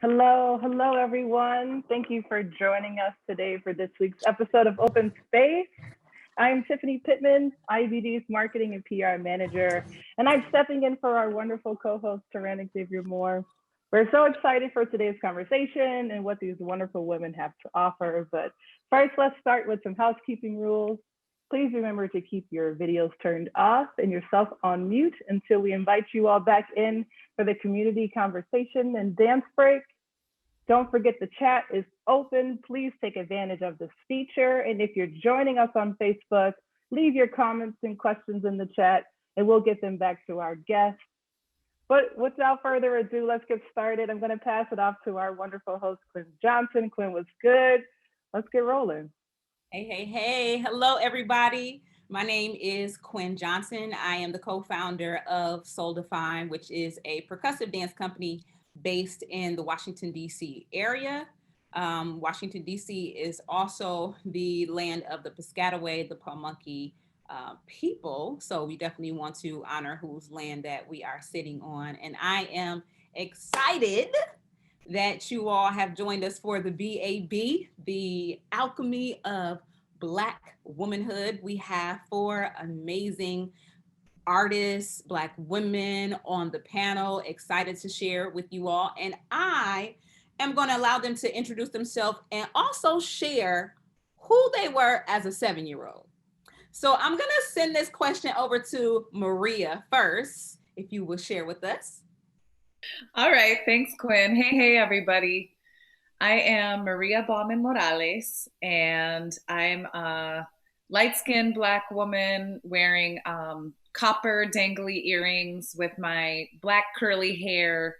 Hello, everyone. Thank you for joining us today for this week's episode of Open Space. I'm Tiffany Pittman, IABD's Marketing and PR Manager, and I'm stepping in for our wonderful co-host, Tarana Xavier Moore. We're so excited for today's conversation and what these wonderful women have to offer. But first, let's start with some housekeeping rules. Please remember to keep your videos turned off and yourself on mute until we invite you all back in for the community conversation and dance break. Don't forget the chat is open. Please take advantage of this feature. And if you're joining us on Facebook, leave your comments and questions in the chat and we'll get them back to our guests. But without further ado, let's get started. I'm going to pass it off to our wonderful host, Quynn Johnson. Quynn, was good. Let's get rolling. Hey. Hello, everybody. My name is Quynn Johnson. I am the co-founder of Soul Define, which is a percussive dance company based in the Washington, D.C. area. Washington, D.C. is also the land of the Piscataway, the Pamunkey people. So we definitely want to honor whose land that we are sitting on. And I am excited that you all have joined us for the B.A.B, the Alchemy of Black Womanhood. We have 4 amazing artists, Black women on the panel, excited to share with you all. And I am going to allow them to introduce themselves and also share who they were as a 7-year-old. So I'm going to send this question over to Maria first, if you will share with us. All right, thanks, Quynn. Hey, everybody. I am Maria Bauman Morales, and I'm a light-skinned Black woman wearing copper dangly earrings with my Black curly hair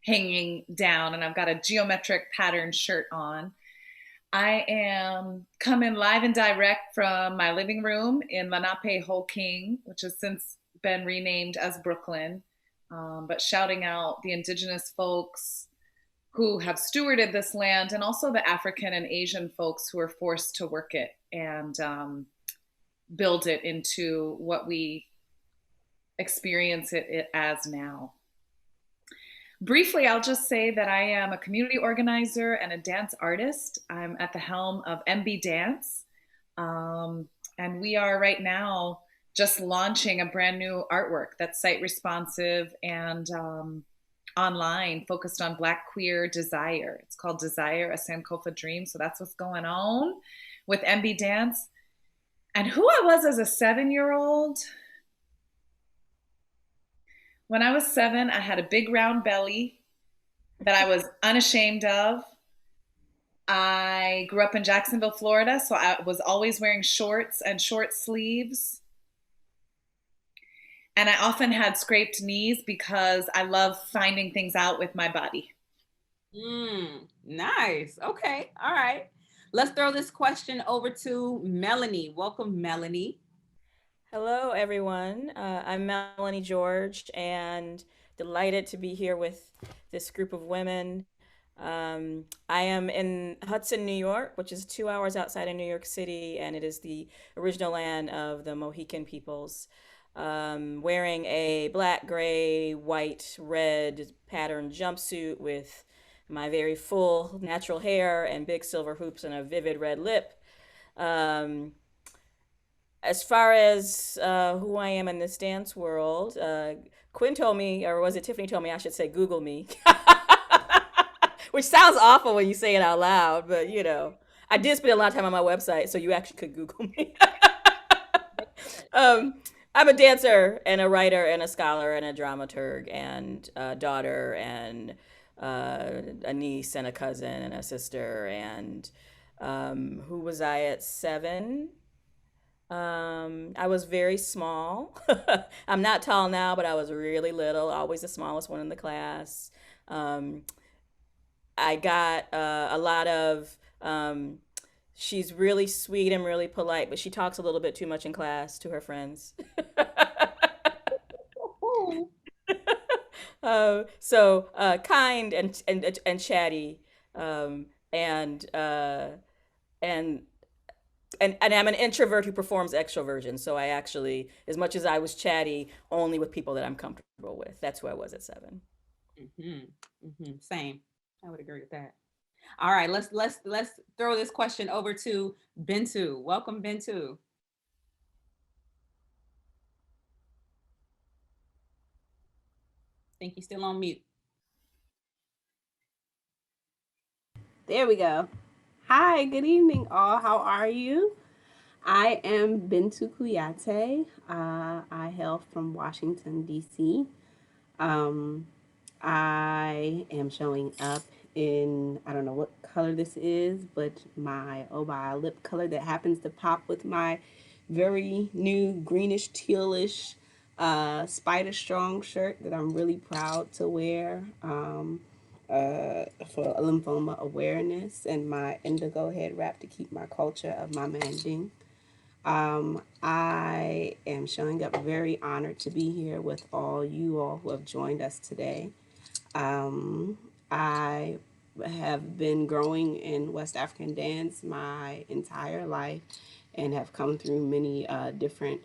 hanging down, and I've got a geometric pattern shirt on. I am coming live and direct from my living room in Lenape-Holking, which has since been renamed as Brooklyn, but shouting out the indigenous folks who have stewarded this land, and also the African and Asian folks who are forced to work it and build it into what we experience it as now. Briefly, I'll just say that I am a community organizer and a dance artist. I'm at the helm of MB Dance, and we are right now just launching a brand new artwork that's site responsive and online, focused on Black queer desire. It's called Desire, a Sankofa Dream. So that's what's going on with MB Dance. And who I was as a 7-year-old, when I was 7, I had a big round belly that I was unashamed of. I grew up in Jacksonville, Florida, so I was always wearing shorts and short sleeves. And I often had scraped knees because I love finding things out with my body. Nice. Okay. All right. Let's throw this question over to Melanie. Welcome, Melanie. Hello, everyone. I'm Melanie George, and delighted to be here with this group of women. I am in Hudson, New York, which is 2 hours outside of New York City, and it is the original land of the Mohican peoples. Wearing a black, gray, white, red patterned jumpsuit with my very full natural hair and big silver hoops and a vivid red lip. As far as who I am in this dance world, Quynn told me, or was it Tiffany told me I should say Google me, which sounds awful when you say it out loud, but you know, I did spend a lot of time on my website, so you actually could Google me. I'm a dancer and a writer and a scholar and a dramaturg and a daughter and a niece and a cousin and a sister. And who was I at 7? I was very small. I'm not tall now, but I was really little, always the smallest one in the class. I got a lot of, she's really sweet and really polite, but she talks a little bit too much in class to her friends. So kind and chatty, and I'm an introvert who performs extroversion. So I actually, as much as I was chatty, only with people that I'm comfortable with. That's who I was at 7. Same. I would agree with that. All right, let's throw this question over to Bintou. Welcome, Bintou. Think you're still on mute. There we go. Hi, good evening, all. How are you? I am Bintou Kouyate. I hail from Washington, D.C. Um, I am showing up in, I don't know what color this is, but my Obi lip color that happens to pop with my very new greenish tealish Spider Strong shirt that I'm really proud to wear for lymphoma awareness, and my indigo head wrap to keep my culture of my manding. I am showing up very honored to be here with all you all who have joined us today. I have been growing in West African dance my entire life and have come through many different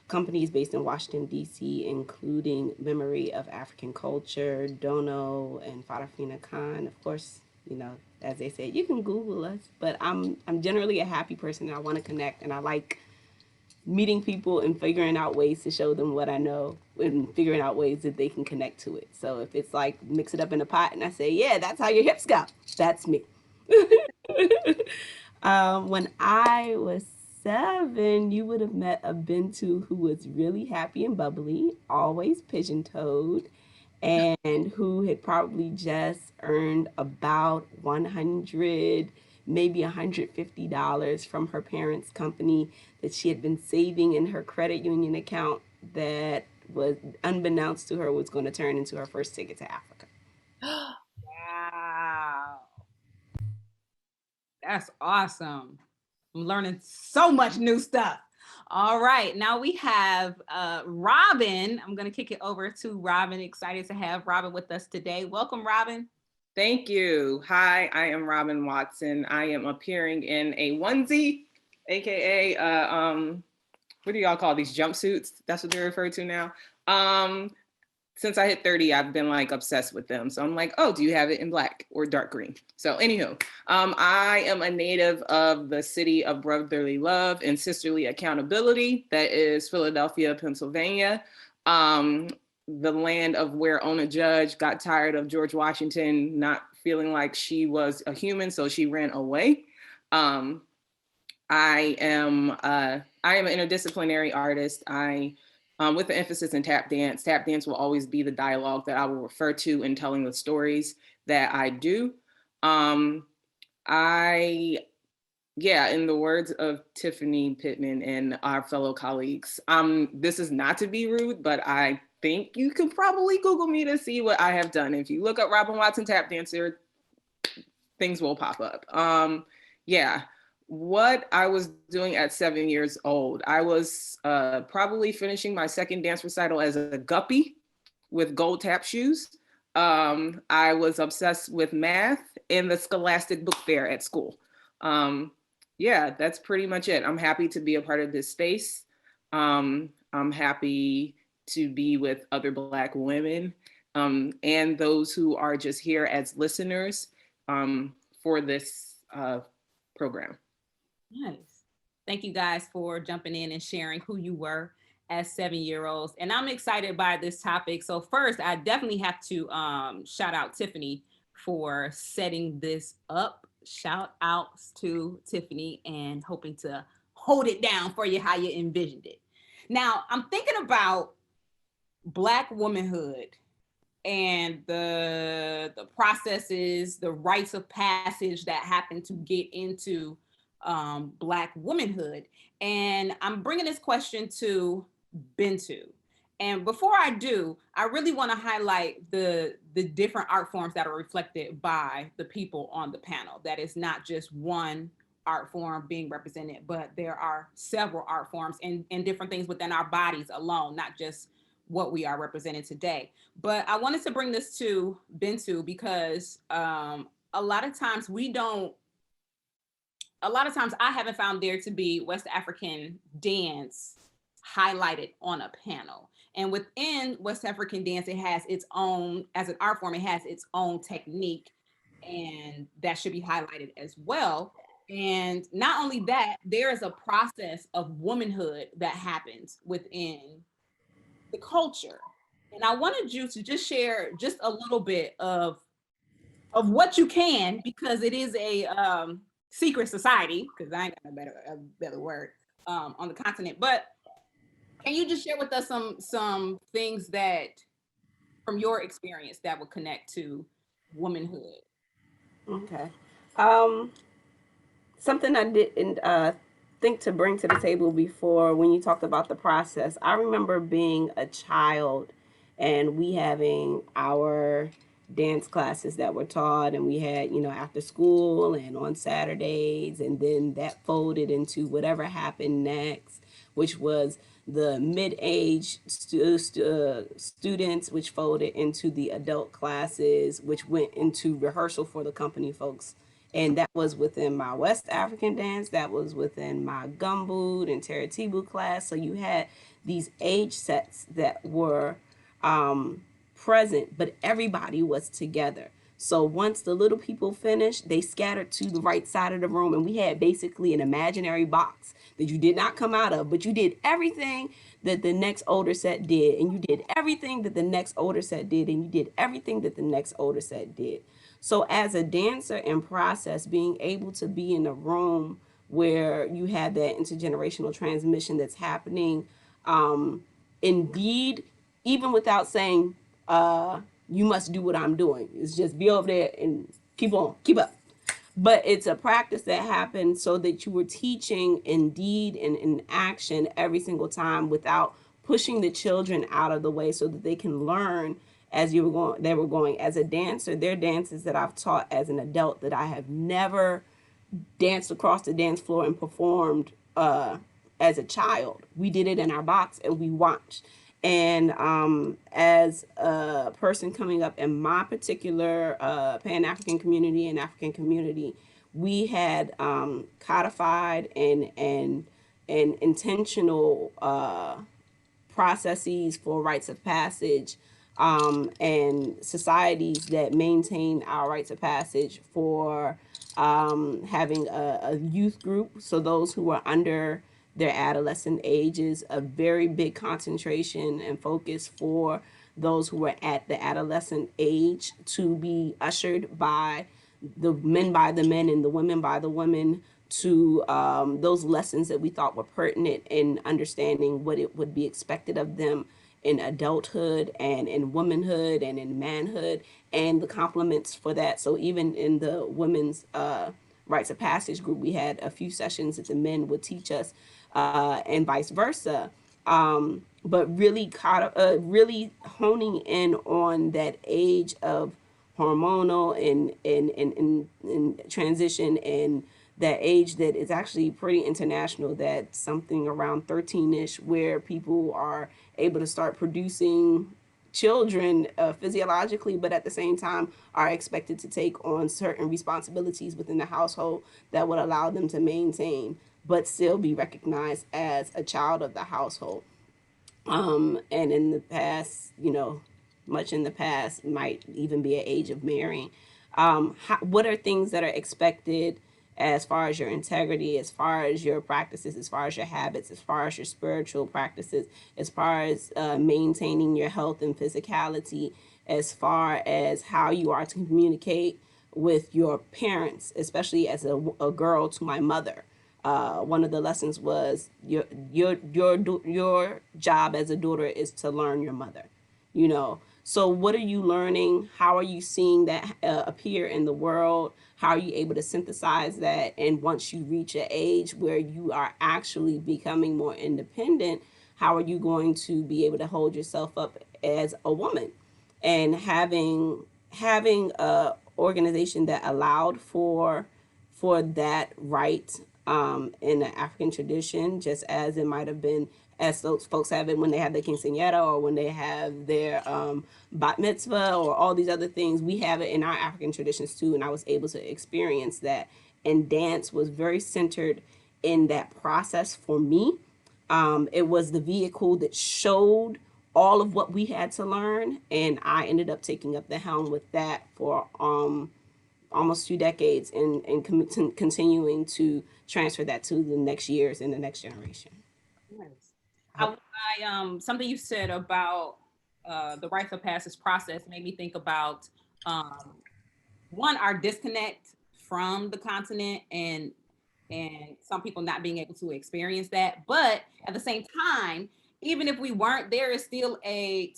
companies based in Washington, D.C., including Memory of African Culture, Dono, and Farafina Khan. Of course, you know, as they say, you can Google us, but I'm generally a happy person and I want to connect, and I like meeting people and figuring out ways to show them what I know and figuring out ways that they can connect to it. So if it's like mix it up in a pot and I say, yeah, that's how your hips go, that's me. When I was 7, you would have met a Bintou who was really happy and bubbly, always pigeon-toed, and who had probably just earned about 100, maybe $150 from her parents' company that she had been saving in her credit union account that was, unbeknownst to her, was going to turn into her first ticket to Africa. Wow. That's awesome. I'm learning so much new stuff. All right, now we have Robyn. I'm going to kick it over to Robyn. Excited to have Robyn with us today. Welcome, Robyn. Thank you. Hi, I am Robyn Watson. I am appearing in a onesie, AKA, what do y'all call these, jumpsuits? That's what they're referred to now. Since I hit 30, I've been like obsessed with them. So I'm like, oh, do you have it in black or dark green? So anywho, I am a native of the city of brotherly love and sisterly accountability. That is Philadelphia, Pennsylvania. The land of where Ona Judge got tired of George Washington not feeling like she was a human, so she ran away. I am an interdisciplinary artist. With the emphasis in tap dance. Tap dance will always be the dialogue that I will refer to in telling the stories that I do. In the words of Tiffany Pittman and our fellow colleagues, this is not to be rude, but I think you can probably Google me to see what I have done. If you look up Robyn Watson tap dancer, things will pop up. What I was doing at 7 years old, I was probably finishing my second dance recital as a guppy with gold tap shoes. I was obsessed with math and the Scholastic Book Fair at school. That's pretty much it. I'm happy to be a part of this space. I'm happy to be with other Black women and those who are just here as listeners for this program. Nice. Thank you guys for jumping in and sharing who you were as 7-year-olds. And I'm excited by this topic. So first, I definitely have to shout out Tiffany for setting this up. Shout outs to Tiffany and hoping to hold it down for you how you envisioned it. Now, I'm thinking about Black womanhood and the processes, the rites of passage that happen to get into Black womanhood. And I'm bringing this question to Bintou. And before I do, I really want to highlight the different art forms that are reflected by the people on the panel. That is not just one art form being represented, but there are several art forms and different things within our bodies alone, not just what we are representing today. But I wanted to bring this to Bintou because a lot of times I haven't found there to be West African dance highlighted on a panel. And within West African dance, it has its own, as an art form, it has its own technique, and that should be highlighted as well. And not only that, there is a process of womanhood that happens within the culture. And I wanted you to just share just a little bit of what you can, because it is a secret society, because I ain't got a better word on the continent. But can you just share with us some things that from your experience that would connect to womanhood? Okay. Something I didn't think to bring to the table before when you talked about the process. I remember being a child and we having our dance classes that were taught, and we had, after school and on Saturdays, and then that folded into whatever happened next, which was the mid-age students, which folded into the adult classes, which went into rehearsal for the company folks. And that was within my West African dance, that was within my gumboot and Teratibu class. So you had these age sets that were present, but everybody was together. So once the little people finished, they scattered to the right side of the room, and we had basically an imaginary box that you did not come out of, but you did everything that the next older set did, and you did everything that the next older set did, and you did everything that the next older set did. So as a dancer in process, being able to be in a room where you have that intergenerational transmission that's happening, indeed, even without saying, you must do what I'm doing. It's just be over there and keep up. But it's a practice that happened so that you were teaching in deed and in action every single time without pushing the children out of the way so that they can learn as they were going. As a dancer, there are dances that I've taught as an adult that I have never danced across the dance floor and performed as a child. We did it in our box and we watched. And as a person coming up in my particular Pan-African community and African community, we had codified and intentional processes for rites of passage and societies that maintain our rites of passage for having a youth group. So those who are under their adolescent ages, a very big concentration and focus for those who are at the adolescent age to be ushered by the men by the men and the women by the women to those lessons that we thought were pertinent in understanding what it would be expected of them in adulthood and in womanhood and in manhood, and the complements for that. So even in the women's rites of passage group, we had a few sessions that the men would teach us and vice versa. But really really honing in on that age of hormonal and transition, and that age that is actually pretty international, that something around 13-ish, where people are able to start producing children physiologically, but at the same time are expected to take on certain responsibilities within the household that would allow them to maintain but still be recognized as a child of the household. And in the past, much in the past, might even be an age of marrying. What are things that are expected as far as your integrity, as far as your practices, as far as your habits, as far as your spiritual practices, as far as maintaining your health and physicality, as far as how you are to communicate with your parents, especially as a girl to my mother. One of the lessons was your job as a daughter is to learn your mother, So what are you learning? How are you seeing that appear in the world? How are you able to synthesize that? And once you reach an age where you are actually becoming more independent, how are you going to be able to hold yourself up as a woman? And having a organization that allowed for that right in the African tradition, just as it might have been, as those folks have it when they have their quinceañera or when they have their bat mitzvah or all these other things. We have it in our African traditions too, and I was able to experience that. And dance was very centered in that process for me. It was the vehicle that showed all of what we had to learn, and I ended up taking up the helm with that for almost 2 decades, and continuing to transfer that to the next years and the next generation. Nice. Something you said about the rites of passage process made me think about one, our disconnect from the continent, and some people not being able to experience that. But at the same time, even if we weren't, there is still a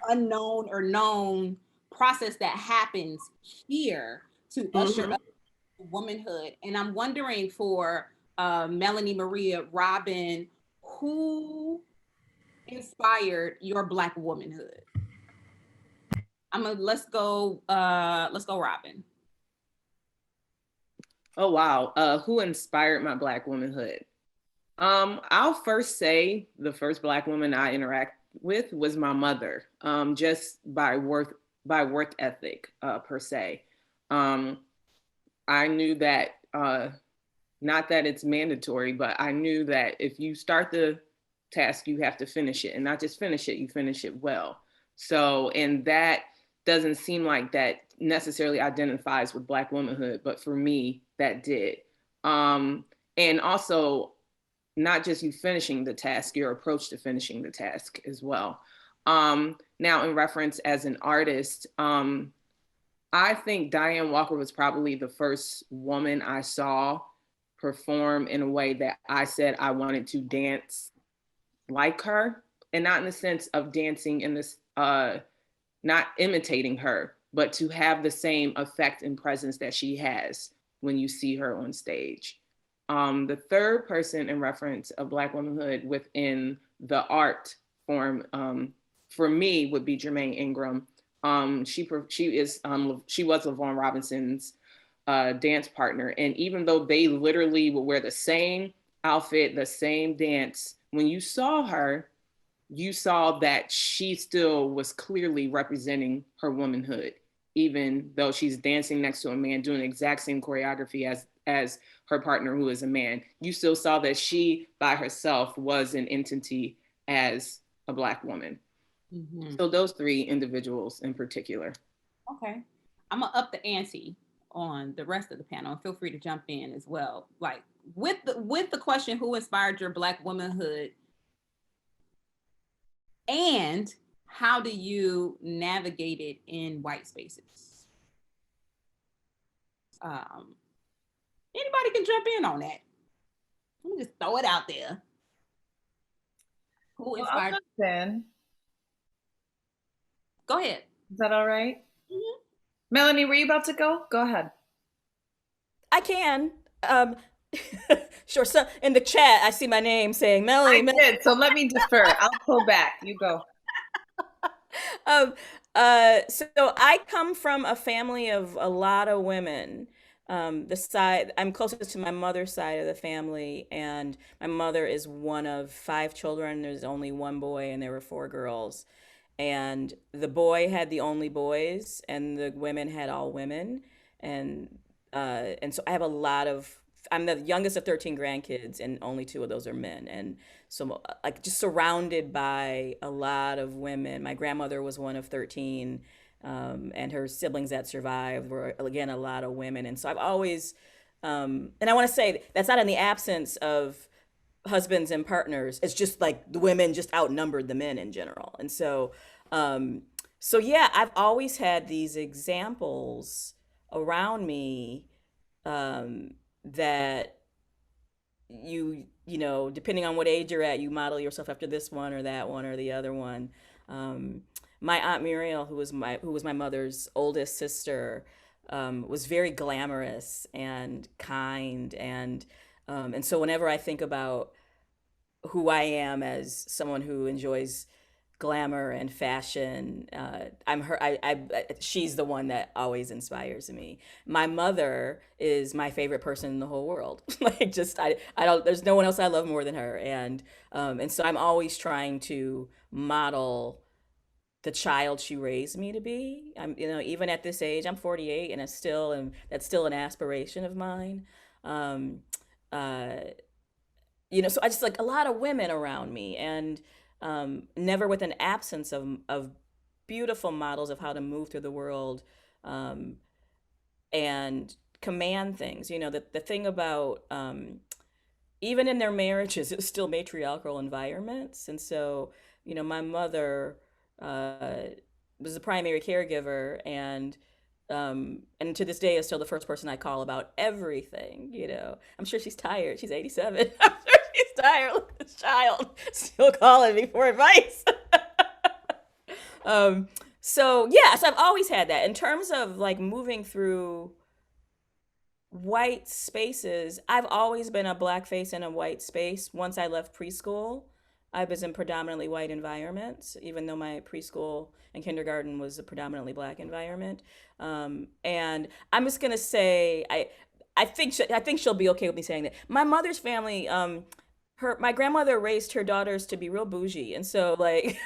unknown or known process that happens here to usher up womanhood. And I'm wondering for Melanie, Maria, Robyn, who inspired your Black womanhood? Let's go Robyn. Oh wow, who inspired my Black womanhood? I'll first say the first Black woman I interact with was my mother, just by work ethic per se. I knew that, not that it's mandatory, but I knew that if you start the task, you have to finish it, and not just finish it, you finish it well. So, and that doesn't seem like that necessarily identifies with Black womanhood, but for me, that did. And also, not just you finishing the task, your approach to finishing the task as well. Now, in reference as an artist, I think Diane Walker was probably the first woman I saw perform in a way that I said I wanted to dance like her, and not in the sense of dancing in this, not imitating her, but to have the same effect and presence that she has when you see her on stage. The third person in reference of Black womanhood within the art form, for me, would be Jermaine Ingram. She was LaVaughn Robinson's dance partner. And even though they literally would wear the same outfit, the same dance, when you saw her, you saw that she still was clearly representing her womanhood, even though she's dancing next to a man doing the exact same choreography as her partner, who is a man. You still saw that she by herself was an entity as a Black woman. Mm-hmm. So those three individuals in particular. Okay. I'm gonna up the ante on the rest of the panel, and feel free to jump in as well. Like with the question, who inspired your Black womanhood? And how do you navigate it in white spaces? Anybody can jump in on that. Let me just throw it out there. Who inspired? Well, go ahead. Is that all right? Mm-hmm. Melanie, were you about to go? Go ahead. I can. Sure. So in the chat, I see my name saying Melanie. I did, so let me defer. I'll pull back. You go. So I come from a family of a lot of women. I'm closest to my mother's side of the family, and my mother is one of 5 children. There's only one boy, and there were 4 girls. And the boy had the only boys, and the women had all women. And so I have I'm the youngest of 13 grandkids, and only 2 of those are men. And so like just surrounded by a lot of women. My grandmother was one of 13, and her siblings that survived were, again, a lot of women. And so I've always, and I want to say that's not in the absence of husbands and partners. It's just like the women just outnumbered the men in general. And so, yeah, I've always had these examples around me, that you know, depending on what age you're at, you model yourself after this one or that one or the other one. My Aunt Muriel, who was my mother's oldest sister, was very glamorous and kind, and so whenever I think about who I am as someone who enjoys glamour and fashion, she's the one that always inspires me. My mother is my favorite person in the whole world. Like, just I don't, there's no one else I love more than her. And so I'm always trying to model the child she raised me to be. Even at this age, I'm 48, and that's still an aspiration of mine. so I just like a lot of women around me, and never with an absence of beautiful models of how to move through the world, um, and command things. The thing about, even in their marriages, it's still matriarchal environments. And so, my mother uh, was the primary caregiver, and to this day is still the first person I call about everything. I'm sure she's tired. She's 87. I'm sure she's tired. Look at this child still calling me for advice. So I've always had that. In terms of like moving through white spaces, I've always been a black face in a white space. Once I left preschool, I was in predominantly white environments, even though my preschool and kindergarten was a predominantly black environment. And I'm just gonna say, I think she'll be okay with me saying that. My mother's family, my grandmother raised her daughters to be real bougie, and so like,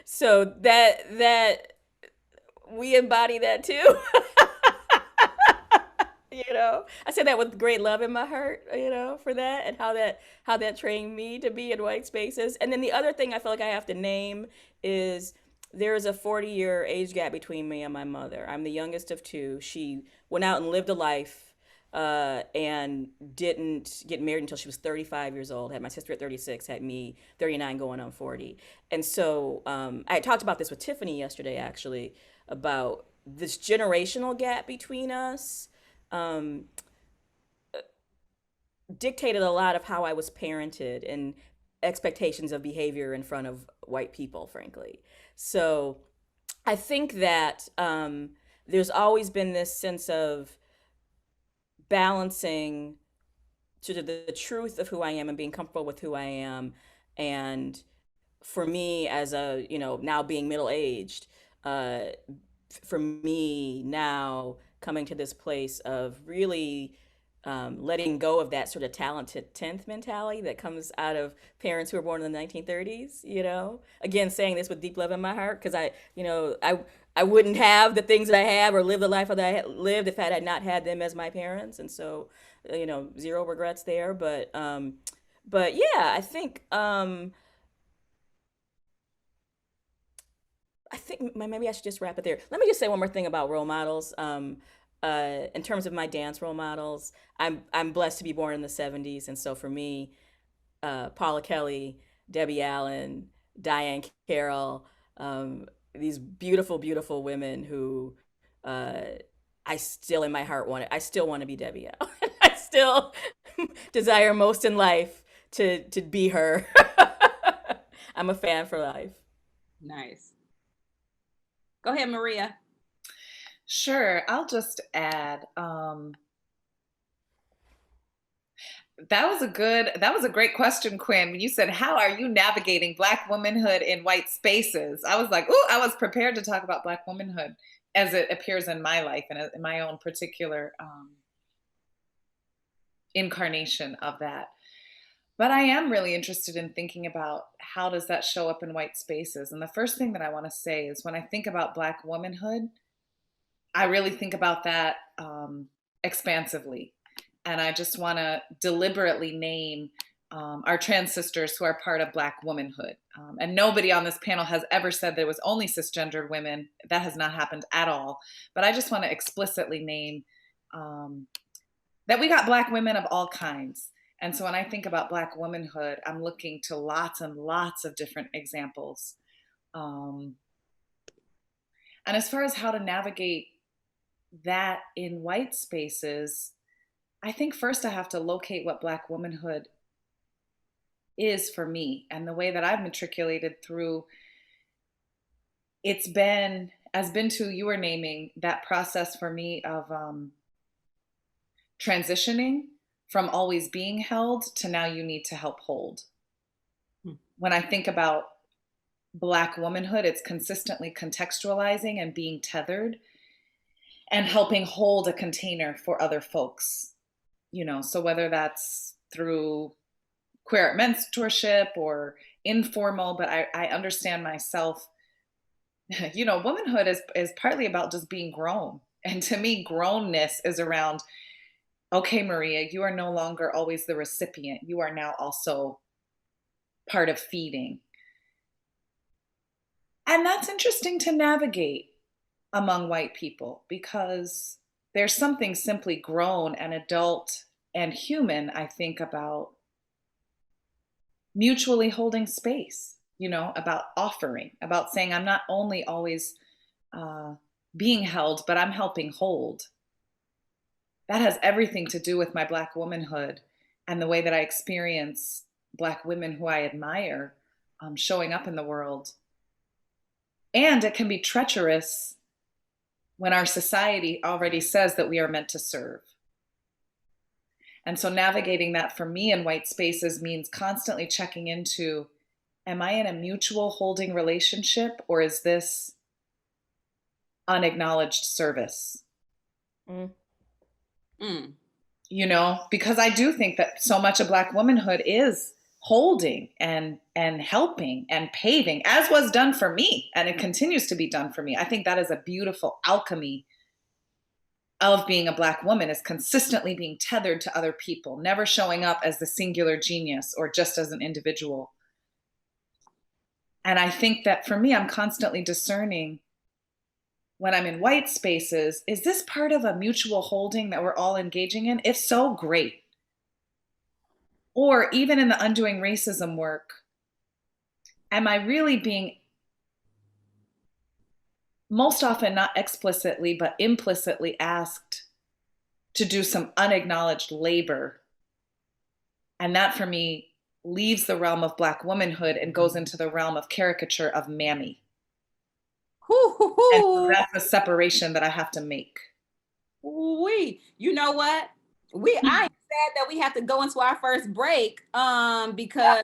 so that we embody that too. I say that with great love in my heart, for that, and how that trained me to be in white spaces. And then the other thing I feel like I have to name is there is a 40-year age gap between me and my mother. I'm the youngest of two. She went out and lived a life, and didn't get married until she was 35 years old. Had my sister at 36, had me 39 going on 40. And so I talked about this with Tiffany yesterday, actually, about this generational gap between us. Dictated a lot of how I was parented and expectations of behavior in front of white people, frankly. So I think that there's always been this sense of balancing to the truth of who I am and being comfortable with who I am. And for me, as a, now being middle-aged, for me now coming to this place of really letting go of that sort of talented 10th mentality that comes out of parents who were born in the 1930s, again, saying this with deep love in my heart, because I wouldn't have the things that I have or live the life that I lived if I had not had them as my parents. And so, zero regrets there. But yeah, I think maybe I should just wrap it there. Let me just say one more thing about role models. In terms of my dance role models, I'm blessed to be born in the 70s. And so for me, Paula Kelly, Debbie Allen, Diane Carroll, these beautiful, beautiful women who I still in my heart I still want to be Debbie Allen. I still desire most in life to be her. I'm a fan for life. Nice. Go ahead, Maria. Sure, I'll just add, that was a great question, Quynn. When you said, how are you navigating Black womanhood in white spaces? I was like, ooh, I was prepared to talk about Black womanhood as it appears in my life and in my own particular incarnation of that. But I am really interested in thinking about how does that show up in white spaces. And the first thing that I want to say is when I think about Black womanhood, I really think about that expansively. And I just want to deliberately name our trans sisters who are part of Black womanhood. And nobody on this panel has ever said there was only cisgendered women. That has not happened at all. But I just want to explicitly name that we got Black women of all kinds. And so when I think about Black womanhood, I'm looking to lots and lots of different examples. And as far as how to navigate that in white spaces, I think first I have to locate what Black womanhood is for me. And the way that I've matriculated through, it's been, as Bintou, you were naming, that process for me of transitioning from always being held to now you need to help hold. When I think about Black womanhood, it's consistently contextualizing and being tethered and helping hold a container for other folks, so whether that's through queer mentorship or informal, but I understand myself, womanhood is partly about just being grown. And to me, grownness is around okay, Maria, you are no longer always the recipient. You are now also part of feeding. And that's interesting to navigate among white people, because there's something simply grown and adult and human, I think, about mutually holding space, about offering, about saying, I'm not only always being held, but I'm helping hold. That has everything to do with my Black womanhood and the way that I experience Black women who I admire showing up in the world. And it can be treacherous when our society already says that we are meant to serve. And so navigating that for me in white spaces means constantly checking into, am I in a mutual holding relationship, or is this unacknowledged service? Because I do think that so much of Black womanhood is holding and helping and paving, as was done for me, and it continues to be done for me. I think that is a beautiful alchemy of being a Black woman, is consistently being tethered to other people, never showing up as the singular genius or just as an individual. And I think that for me, I'm constantly discerning when I'm in white spaces, is this part of a mutual holding that we're all engaging in? If so, great. Or even in the undoing racism work, am I really being, most often not explicitly, but implicitly asked to do some unacknowledged labor? And that for me leaves the realm of Black womanhood and goes into the realm of caricature of mammy. And so that's the separation that I have to make. You know what? I am sad that we have to go into our first break because I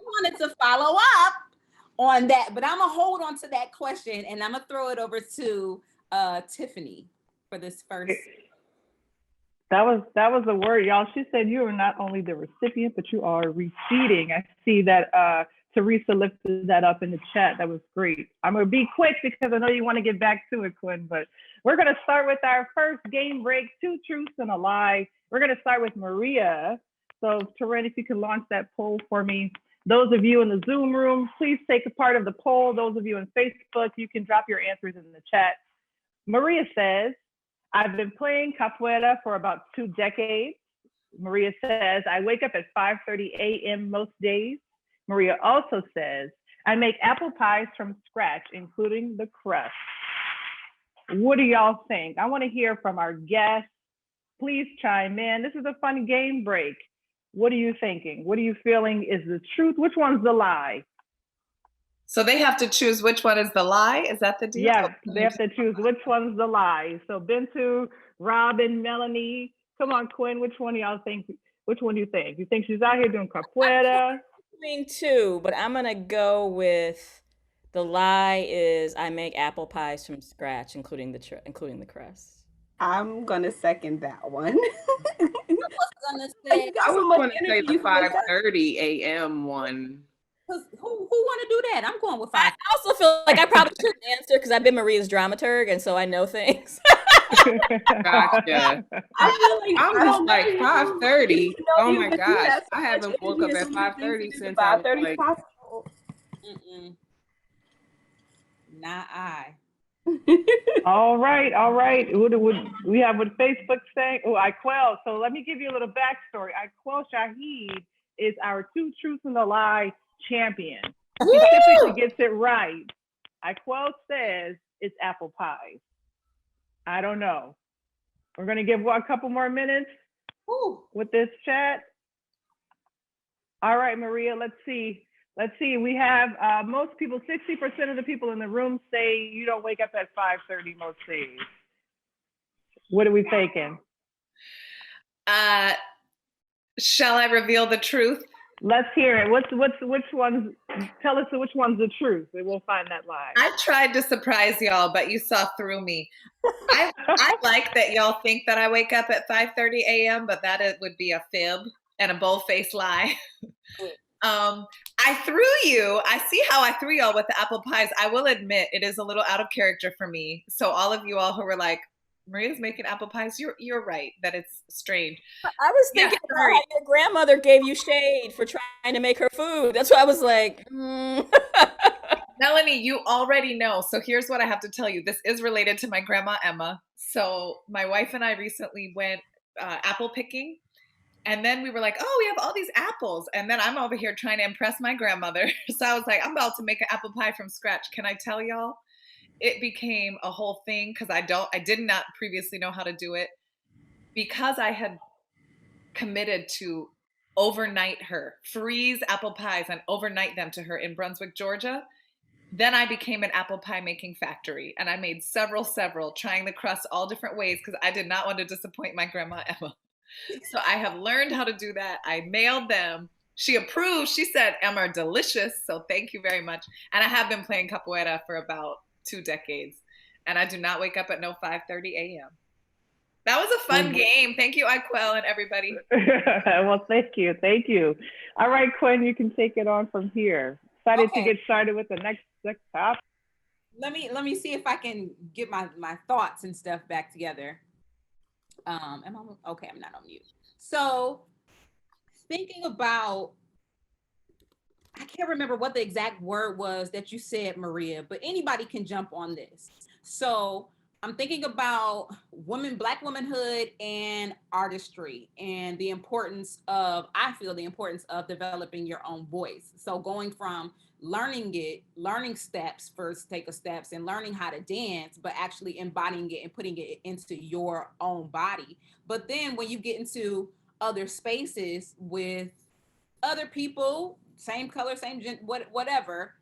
wanted to follow up on that, but I'm gonna hold on to that question and I'm gonna throw it over to Tiffany for this first. That was a word, y'all. She said you are not only the recipient, but you are receiving. I see that Teresa lifted that up in the chat. That was great. I'm going to be quick because I know you want to get back to it, Quynn, but we're going to start with our first game break, 2 truths and a lie. We're going to start with Maria. So, Taryn, if you can launch that poll for me. Those of you in the Zoom room, please take a part of the poll. Those of you on Facebook, you can drop your answers in the chat. Maria says, I've been playing capoeira for about 2 decades. Maria says, I wake up at 5:30 a.m. most days. Maria also says, I make apple pies from scratch, including the crust. What do y'all think? I want to hear from our guests. Please chime in. This is a fun game break. What are you thinking? What are you feeling is the truth? Which one's the lie? So they have to choose which one is the lie? Is that the deal? Yes, they have to choose which one's the lie. So Bintou, Robyn, Melanie, come on, Quynn, which one do y'all think? Which one do you think? You think she's out here doing capoeira? Between 2, but I'm gonna go with the lie is I make apple pies from scratch, including the crust. I'm gonna second that one. I was going to say the 5:30 a.m. one. Who want to do that? I'm going with 5. I also feel like I probably shouldn't answer because I've been Maria's dramaturg, and so I know things. Gotcha. I'm just like 5:30. Oh my gosh, I haven't woke up at 5:30 since I was like. Not I. All right. What we have with Facebook saying? Oh, Iquel. So let me give you a little backstory. Iquel Shahid is our 2 truths and a lie champion. He typically gets it right. Iquel says it's apple pies. I don't know. We're going to give a couple more minutes with this chat. All right, Maria, let's see. We have most people, 60% of the people in the room say you don't wake up at 5:30 most days. What are we thinking? Shall I reveal the truth? Let's hear it. Which ones? Tell us which one's the truth, and we'll find that lie. I tried to surprise y'all, but you saw through me. I like that y'all think that I wake up at 5:30 a.m., but that would be a fib and a bold-faced lie. I threw you. I see how I threw y'all with the apple pies. I will admit it is a little out of character for me. So all of you all who were like, Maria's making apple pies. You're right that it's strange. I was thinking about how your grandmother gave you shade for trying to make her food. That's why I was like, Melanie, you already know. So here's what I have to tell you. This is related to my grandma, Emma. So my wife and I recently went apple picking. And then we were like, oh, we have all these apples. And then I'm over here trying to impress my grandmother. So I was like, I'm about to make an apple pie from scratch. Can I tell y'all? It became a whole thing because I did not previously know how to do it. Because I had committed to overnight her, freeze apple pies and overnight them to her in Brunswick, Georgia. Then I became an apple pie making factory, and I made several, trying the crust all different ways because I did not want to disappoint my grandma Emma. So I have learned how to do that. I mailed them. She approved. She said, Emma, are delicious. So thank you very much. And I have been playing capoeira for about 2 decades, and I do not wake up at no 5:30 a.m. That was a fun game. Thank you, Iquel, and everybody. Well, thank you. Thank you. All right, Quinn, you can take it on from here. Excited to get started with the next topic. Let me see if I can get my thoughts and stuff back together. Okay, I'm not on mute. So thinking about, I can't remember what the exact word was that you said, Maria, but anybody can jump on this. So I'm thinking about Black womanhood and artistry and I feel the importance of developing your own voice. So going from learning steps, first take steps and learning how to dance, but actually embodying it and putting it into your own body. But then when you get into other spaces with other people, same color, same gender, whatever,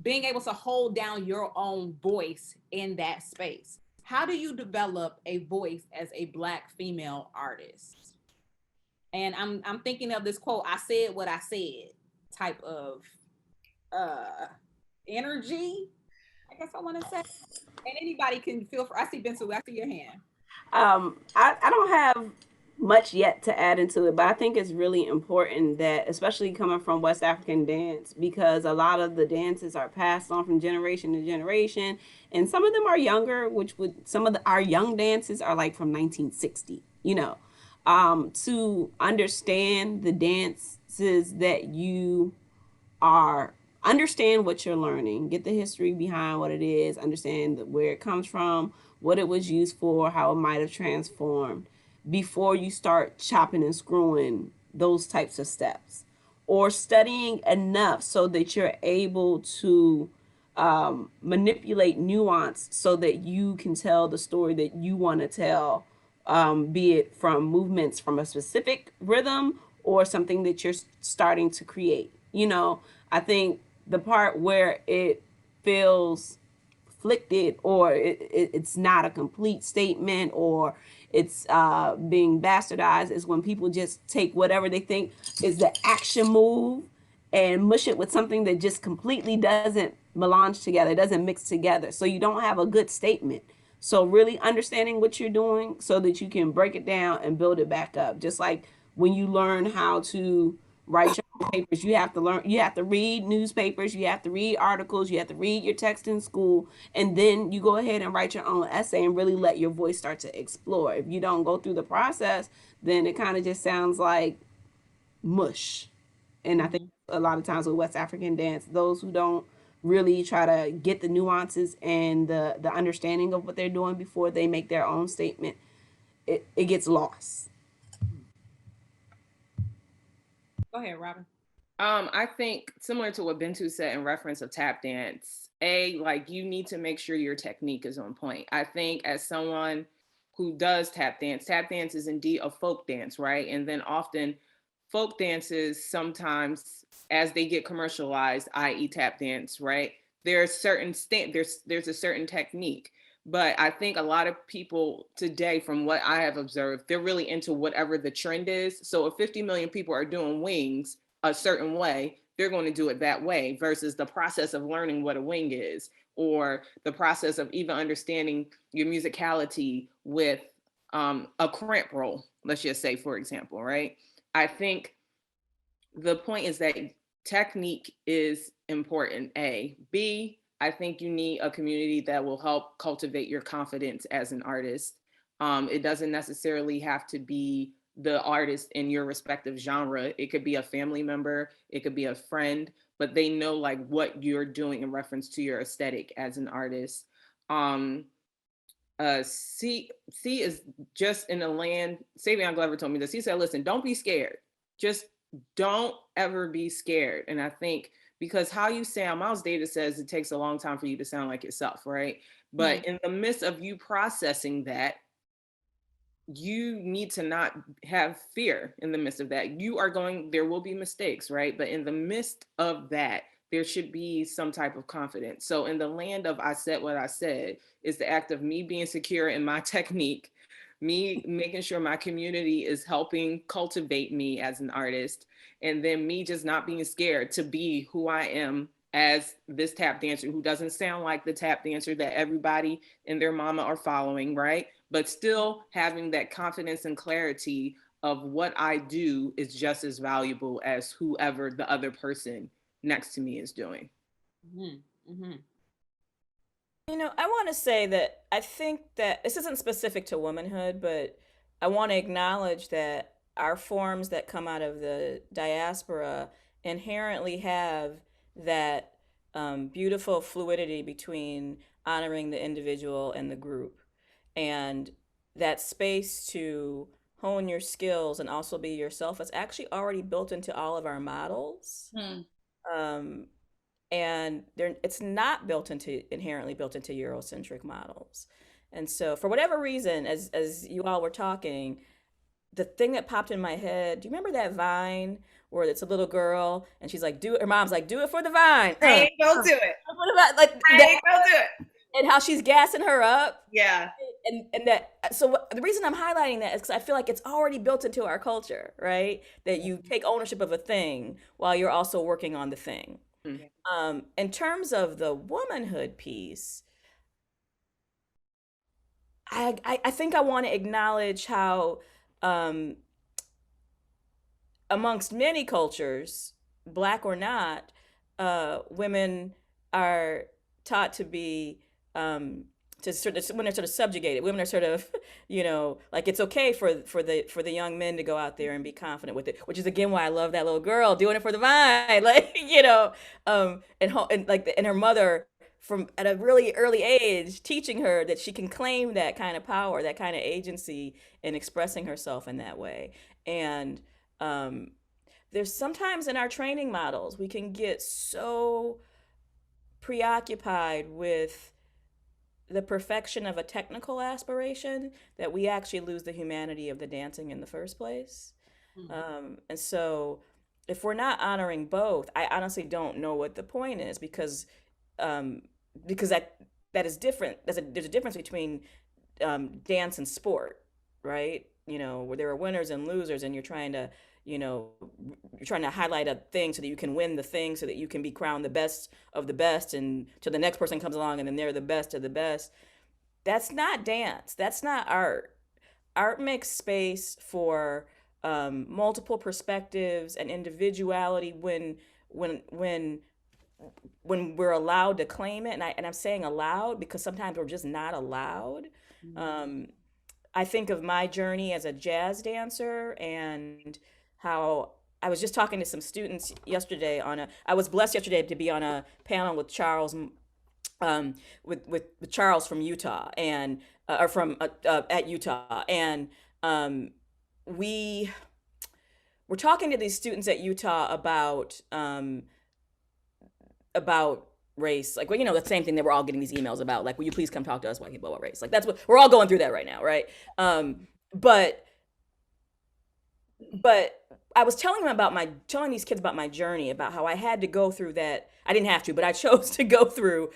being able to hold down your own voice in that space. How do you develop a voice as a Black female artist? And I'm thinking of this quote, I said what I said type of energy, I guess I want to say. And anybody can feel free. I see Bintou, I see your hand. I don't have much yet to add into it, but I think it's really important that, especially coming from West African dance, because a lot of the dances are passed on from generation to generation, and some of them are younger, our young dances are like from 1960, to understand the dances that you are, understand what you're learning, get the history behind what it is, understand where it comes from, what it was used for, how it might have transformed, before you start chopping and screwing those types of steps, or studying enough so that you're able to manipulate nuance so that you can tell the story that you want to tell, be it from movements from a specific rhythm or something that you're starting to create. I think the part where it feels conflicted, or it's not a complete statement, or it's being bastardized, is when people just take whatever they think is the action move and mush it with something that just completely doesn't melange together, doesn't mix together. So you don't have a good statement. So really understanding what you're doing so that you can break it down and build it back up. Just like when you learn how to write your own papers, you have to read newspapers, you have to read articles, you have to read your text in school, and then you go ahead and write your own essay and really let your voice start to explore. If you don't go through the process, then it kind of just sounds like mush. And I think a lot of times with West African dance, those who don't really try to get the nuances and the understanding of what they're doing before they make their own statement, it gets lost. Go ahead, Robyn. I think similar to what Bintou said in reference of tap dance, you need to make sure your technique is on point. I think as someone who does tap dance is indeed a folk dance, right? And then often folk dances, sometimes as they get commercialized, i.e. tap dance, right? There's a certain technique. But I think a lot of people today, from what I have observed, they're really into whatever the trend is. So if 50 million people are doing wings a certain way, they're going to do it that way, versus the process of learning what a wing is, or the process of even understanding your musicality with a cramp roll, let's just say, for example, right? I think the point is that technique is important, A. B, I think you need a community that will help cultivate your confidence as an artist. It doesn't necessarily have to be the artist in your respective genre. It could be a family member, it could be a friend, but they know like what you're doing in reference to your aesthetic as an artist. C is just in the land. Savion Glover told me this. He said, listen, don't be scared. Just don't ever be scared. And I think because how you sound, Miles Davis says it takes a long time for you to sound like yourself, right? But in the midst of you processing that, you need to not have fear in the midst of that. There will be mistakes, right? But in the midst of that, there should be some type of confidence. So in the land of I said what I said is the act of me being secure in my technique, me making sure my community is helping cultivate me as an artist, and then me just not being scared to be who I am as this tap dancer who doesn't sound like the tap dancer that everybody and their mama are following, right? But still having that confidence and clarity of what I do is just as valuable as whoever the other person next to me is doing. You know, I want to say that I think that this isn't specific to womanhood, but I want to acknowledge that our forms that come out of the diaspora inherently have that beautiful fluidity between honoring the individual and the group. And that space to hone your skills and also be yourself is actually already built into all of our models. Um, and it's not inherently built into Eurocentric models. And so for whatever reason, as you all were talking, the thing that popped in my head, do you remember that Vine where it's a little girl and she's like, her mom's like, do it for the Vine. I ain't gonna do it. Like, I ain't gonna do it. And how she's gassing her up. Yeah. And that, so the reason I'm highlighting that is because I feel like it's already built into our culture, right? That you take ownership of a thing while you're also working on the thing. In terms of the womanhood piece, I think I want to acknowledge how amongst many cultures, Black or not, women are taught to be when they're sort of subjugated. Women are sort of, like it's okay for the young men to go out there and be confident with it, which is again why I love that little girl doing it for the Vine, like and her mother from at a really early age teaching her that she can claim that kind of power, that kind of agency, in expressing herself in that way. And there's sometimes in our training models we can get so preoccupied with the perfection of a technical aspiration that we actually lose the humanity of the dancing in the first place. And so if we're not honoring both, I honestly don't know what the point is, because that is different. There's a difference between dance and sport, right? Where there are winners and losers, and you're trying to highlight a thing so that you can win the thing, so that you can be crowned the best of the best, and till the next person comes along and then they're the best of the best. That's not dance. That's not art. Art makes space for multiple perspectives and individuality when we're allowed to claim it. And I'm saying allowed because sometimes we're just not allowed. I think of my journey as a jazz dancer and how I was just talking to some students yesterday I was blessed yesterday to be on a panel with Charles, with Charles from Utah and, or from, at Utah. And we were talking to these students at Utah about race, like, the same thing that we're all getting these emails about, like, will you please come talk to us white people about race? Like, that's what we're all going through that right now, right? But I was telling these kids about my journey, about how I had to go through that. I didn't have to, but I chose to go through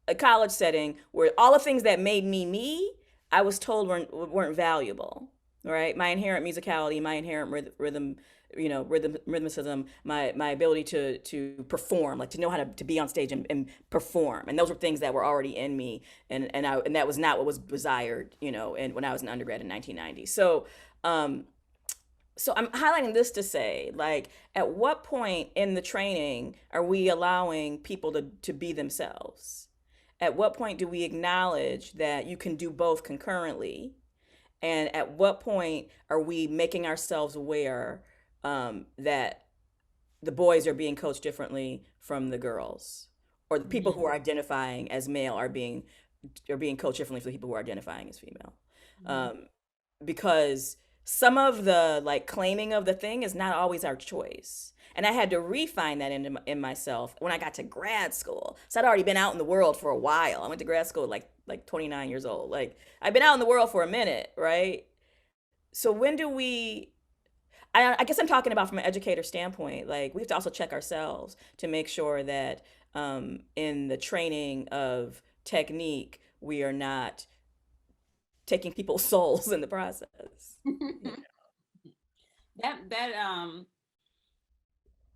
a college setting where all the things that made me, I was told weren't valuable, right? My inherent musicality, my inherent rhythmicism, my ability to perform, like to know how to be on stage and perform. And those were things that were already in me. And that was not what was desired, and when I was an undergrad in 1990. So I'm highlighting this to say, like, at what point in the training are we allowing people to be themselves? At what point do we acknowledge that you can do both concurrently? And at what point are we making ourselves aware that the boys are being coached differently from the girls, or the people who are identifying as male are being coached differently from the people who are identifying as female? Because some of the like claiming of the thing is not always our choice. And I had to refine that in myself when I got to grad school. So I'd already been out in the world for a while. I went to grad school at like 29 years old. Like I've been out in the world for a minute, right? So when do we I guess I'm talking about from an educator standpoint, like we have to also check ourselves to make sure that in the training of technique, we are not taking people's souls in the process. That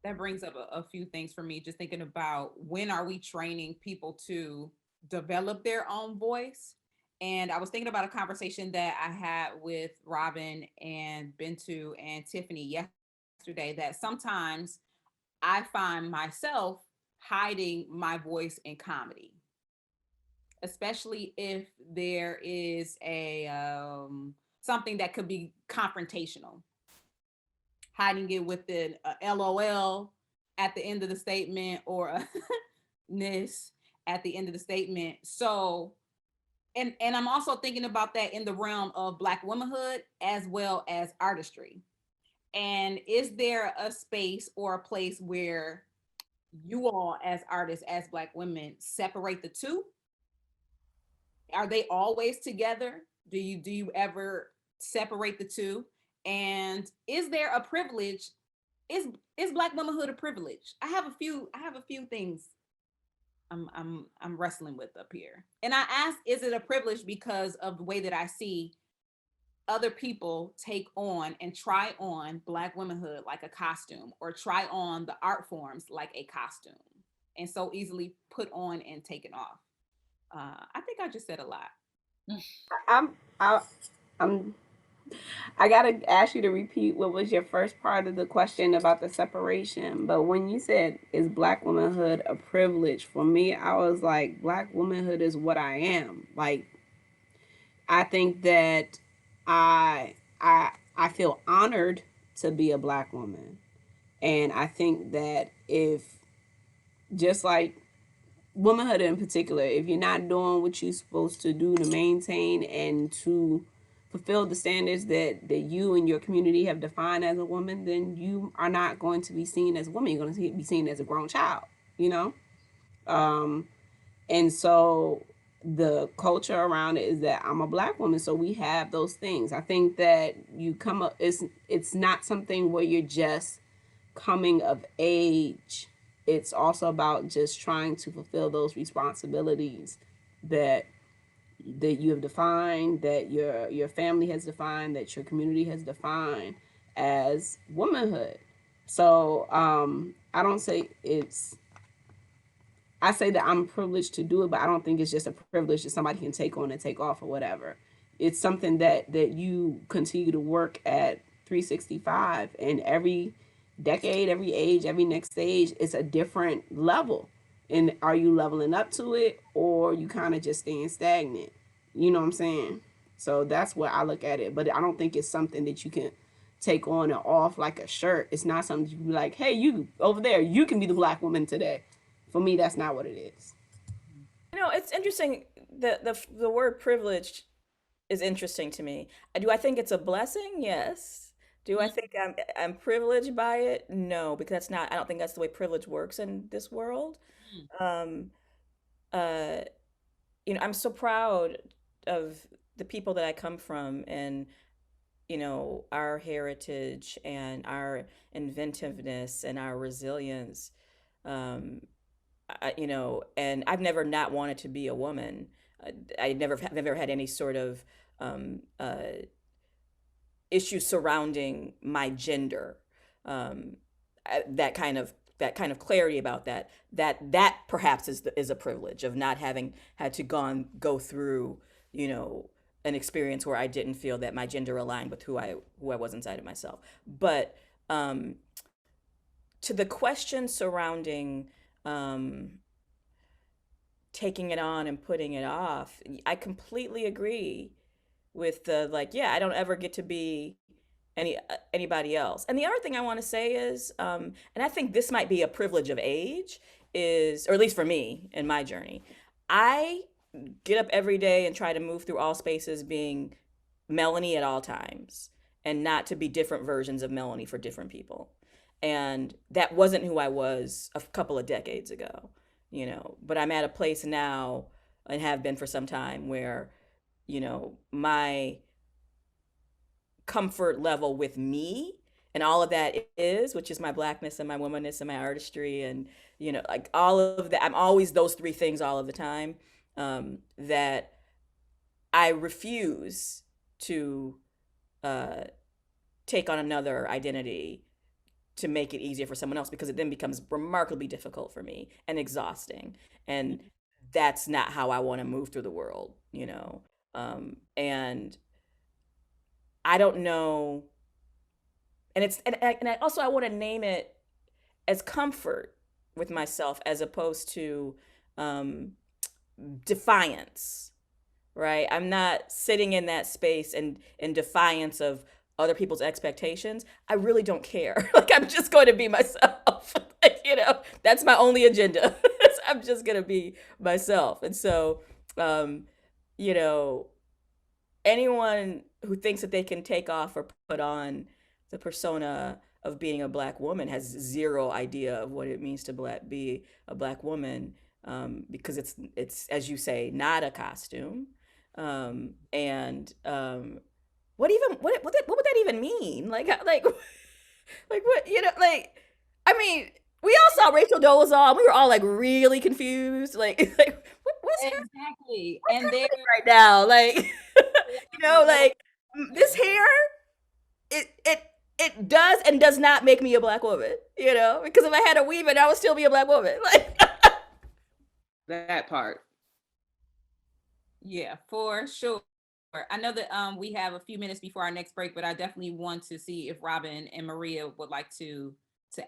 that brings up a few things for me, just thinking about when are we training people to develop their own voice. And I was thinking about a conversation that I had with Robyn and Bintou and Tiffany yesterday, that sometimes I find myself hiding my voice in comedy, especially if there is a something that could be confrontational, hiding it with an LOL at the end of the statement, or a ness at the end of the statement. So, and I'm also thinking about that in the realm of Black womanhood as well as artistry. And is there a space or a place where you all as artists, as Black women, separate the two? Are they always together? Do you ever separate the two? And is there a privilege? Is Black womanhood a privilege? I have a few things I'm wrestling with up here. And I ask, is it a privilege because of the way that I see other people take on and try on Black womanhood like a costume, or try on the art forms like a costume, and so easily put on and taken off? I think I just said a lot. I'm I gotta ask you to repeat what was your first part of the question about the separation. But when you said, is Black womanhood a privilege? For me, I was like, Black womanhood is what I am. Like, I think that I feel honored to be a Black woman. And I think that if, just like womanhood in particular, if you're not doing what you're supposed to do to maintain and to fulfill the standards that you and your community have defined as a woman, then you are not going to be seen as a woman. You're going to be seen as a grown child, you know? And so the culture around it is that I'm a Black woman, so we have those things. I think that you come up, it's not something where you're just coming of age. It's also about just trying to fulfill those responsibilities that you have defined, that your family has defined, that your community has defined as womanhood. So I don't say I say that I'm privileged to do it, but I don't think it's just a privilege that somebody can take on and take off or whatever. It's something that you continue to work at 365, and every decade, every age, every next stage, it's a different level. And are you leveling up to it, or you kind of just staying stagnant? You know what I'm saying? So that's where I look at it. But I don't think it's something that you can take on and off like a shirt. It's not something you can be like, hey, you over there, you can be the Black woman today. For me, that's not what it is. You know, it's interesting. The word privilege is interesting to me. Do I think it's a blessing? Yes. Do I think I'm privileged by it? No, because that's not. I don't think that's the way privilege works in this world. Um, uh, you know, I'm so proud of the people that I come from, and you know, our heritage and our inventiveness and our resilience. Um, you know, and I've never not wanted to be a woman. Never had any sort of um, uh, issue surrounding my gender. Um, that kind of clarity about that perhaps is a privilege of not having had to go through, you know, an experience where I didn't feel that my gender aligned with who I was inside of myself. But to the question surrounding um, taking it on and putting it off, I completely agree with the like, yeah, I don't ever get to be anybody else. And the other thing I want to say is, and I think this might be a privilege of age, is, or at least for me in my journey, I get up every day and try to move through all spaces being Melanie at all times, and not to be different versions of Melanie for different people. And that wasn't who I was a couple of decades ago, you know, but I'm at a place now, and have been for some time, where, you know, my comfort level with me and all of that is, which is my blackness and my womanness and my artistry, and, you know, like all of that, I'm always those three things all of the time, that I refuse to take on another identity to make it easier for someone else, because it then becomes remarkably difficult for me and exhausting. And that's not how I want to move through the world, you know? And I don't know. And I also, I want to name it as comfort with myself, as opposed to defiance, right? I'm not sitting in that space and in defiance of other people's expectations. I really don't care. Like, I'm just going to be myself. Like, you know, that's my only agenda. I'm just going to be myself. And so, you know, anyone who thinks that they can take off or put on the persona of being a Black woman has zero idea of what it means to be a Black woman, because it's, as you say, not a costume. And what would that even mean? Like what, you know, like, I mean, we all saw Rachel Dolezal, and we were all like really confused, like what's Exactly. happening And there, right now? Like, you know, like, this hair, it does and does not make me a Black woman, you know, because if I had a weave it, I would still be a Black woman. Like, That part. yeah, for sure. I know that we have a few minutes before our next break, but I definitely want to see if Robyn and Maria would like to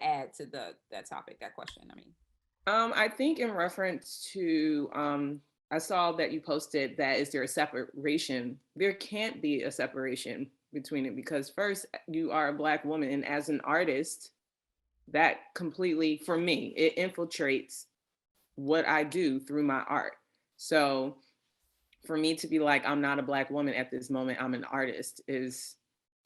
add to that topic, that question. I mean, I think in reference to, I saw that you posted that, is there a separation? There can't be a separation between it, because first, you are a Black woman, and as an artist, that completely, for me, it infiltrates what I do through my art. So for me to be like, I'm not a Black woman at this moment, I'm an artist,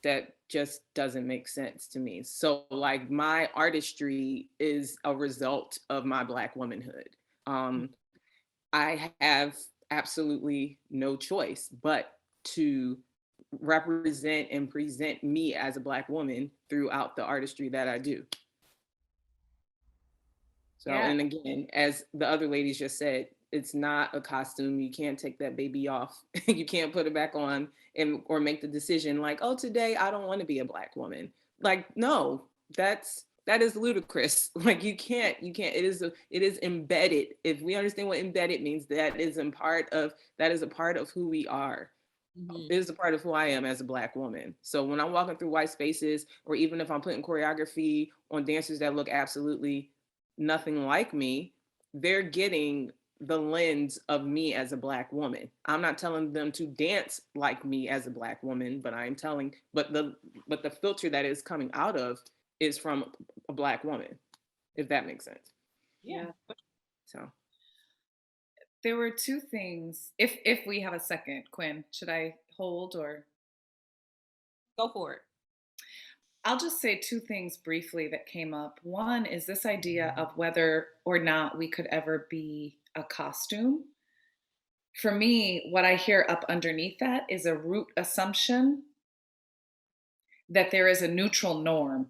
that just doesn't make sense to me. So like, my artistry is a result of my Black womanhood. I have absolutely no choice but to represent and present me as a Black woman throughout the artistry that I do. So, Yeah. And again, as the other ladies just said, it's not a costume. You can't take that baby off. You can't put it back on or make the decision like, oh, today I don't want to be a Black woman. Like, no, that is ludicrous. Like, you can't, it is embedded. If we understand what embedded means, that is a part of who we are. mm-hmm. It is a part of who I am as a Black woman. So when I'm walking through white spaces, or even if I'm putting choreography on dancers that look absolutely nothing like me, they're getting the lens of me as a Black woman. I'm not telling them to dance like me as a Black woman, but the filter that is coming out of is from a Black woman, if that makes sense. Yeah. So there were two things. If we have a second, Quynn, should I hold or Go for it? I'll just say two things briefly that came up. One is this idea of whether or not we could ever be a costume. For me, what I hear up underneath that is a root assumption that there is a neutral norm,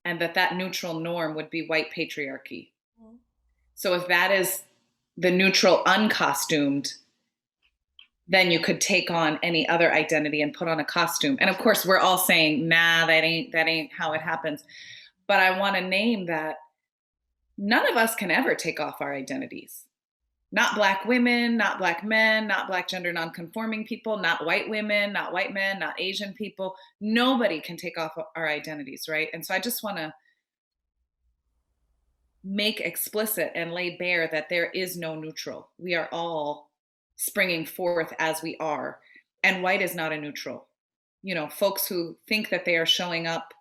and that neutral norm would be white patriarchy. Mm-hmm. So if that is the neutral uncostumed, then you could take on any other identity and put on a costume. And of course, we're all saying, nah, that ain't how it happens. But I want to name that none of us can ever take off our identities. Not Black women, not Black men, not Black gender nonconforming people, not white women, not white men, not Asian people. Nobody can take off our identities, right? And so I just want to make explicit and lay bare that there is no neutral. We are all springing forth as we are. And white is not a neutral. You know, folks who think that they are showing up,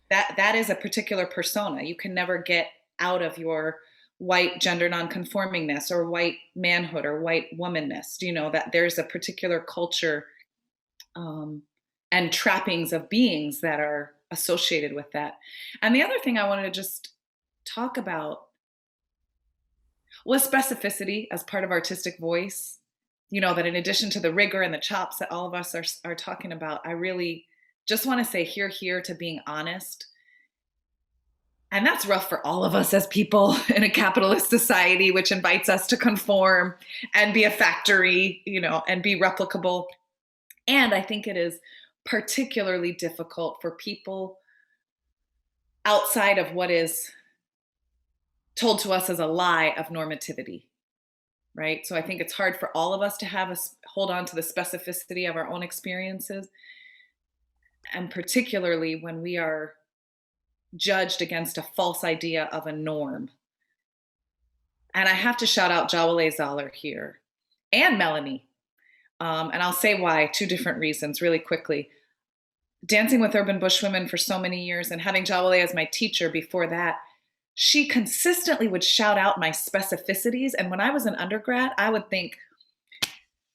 that is a particular persona. You can never get out of your white gender nonconformingness or white manhood or white womanness. You know, that there's a particular culture and trappings of beings that are associated with that. And the other thing I wanted to just talk about was specificity as part of artistic voice. You know, that in addition to the rigor and the chops that all of us are talking about, I really just want to say here to being honest. And that's rough for all of us as people in a capitalist society, which invites us to conform and be a factory, you know, and be replicable. And I think it is particularly difficult for people outside of what is told to us as a lie of normativity, right? So I think it's hard for all of us to hold on to the specificity of our own experiences, and particularly when we are judged against a false idea of a norm. And I have to shout out Jawole Zoller here and Melanie. And I'll say why, 2 different reasons really quickly. Dancing with urban bushwomen for so many years and having Jawole as my teacher before that, she consistently would shout out my specificities. And when I was an undergrad, I would think,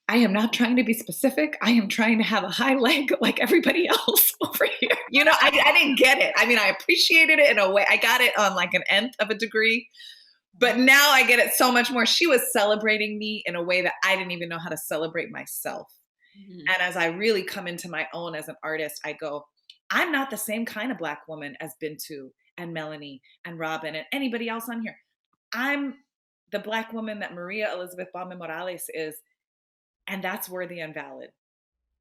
I am not trying to be specific. I am trying to have a high leg like everybody else over here. You know, I didn't get it. I mean, I appreciated it in a way. I got it on like an nth of a degree, but now I get it so much more. She was celebrating me in a way that I didn't even know how to celebrate myself. Mm-hmm. And as I really come into my own as an artist, I go, I'm not the same kind of Black woman as Bintou and Melanie and Robyn and anybody else on here. I'm the Black woman that Maria Elizabeth Bauman Morales is. And that's worthy and valid,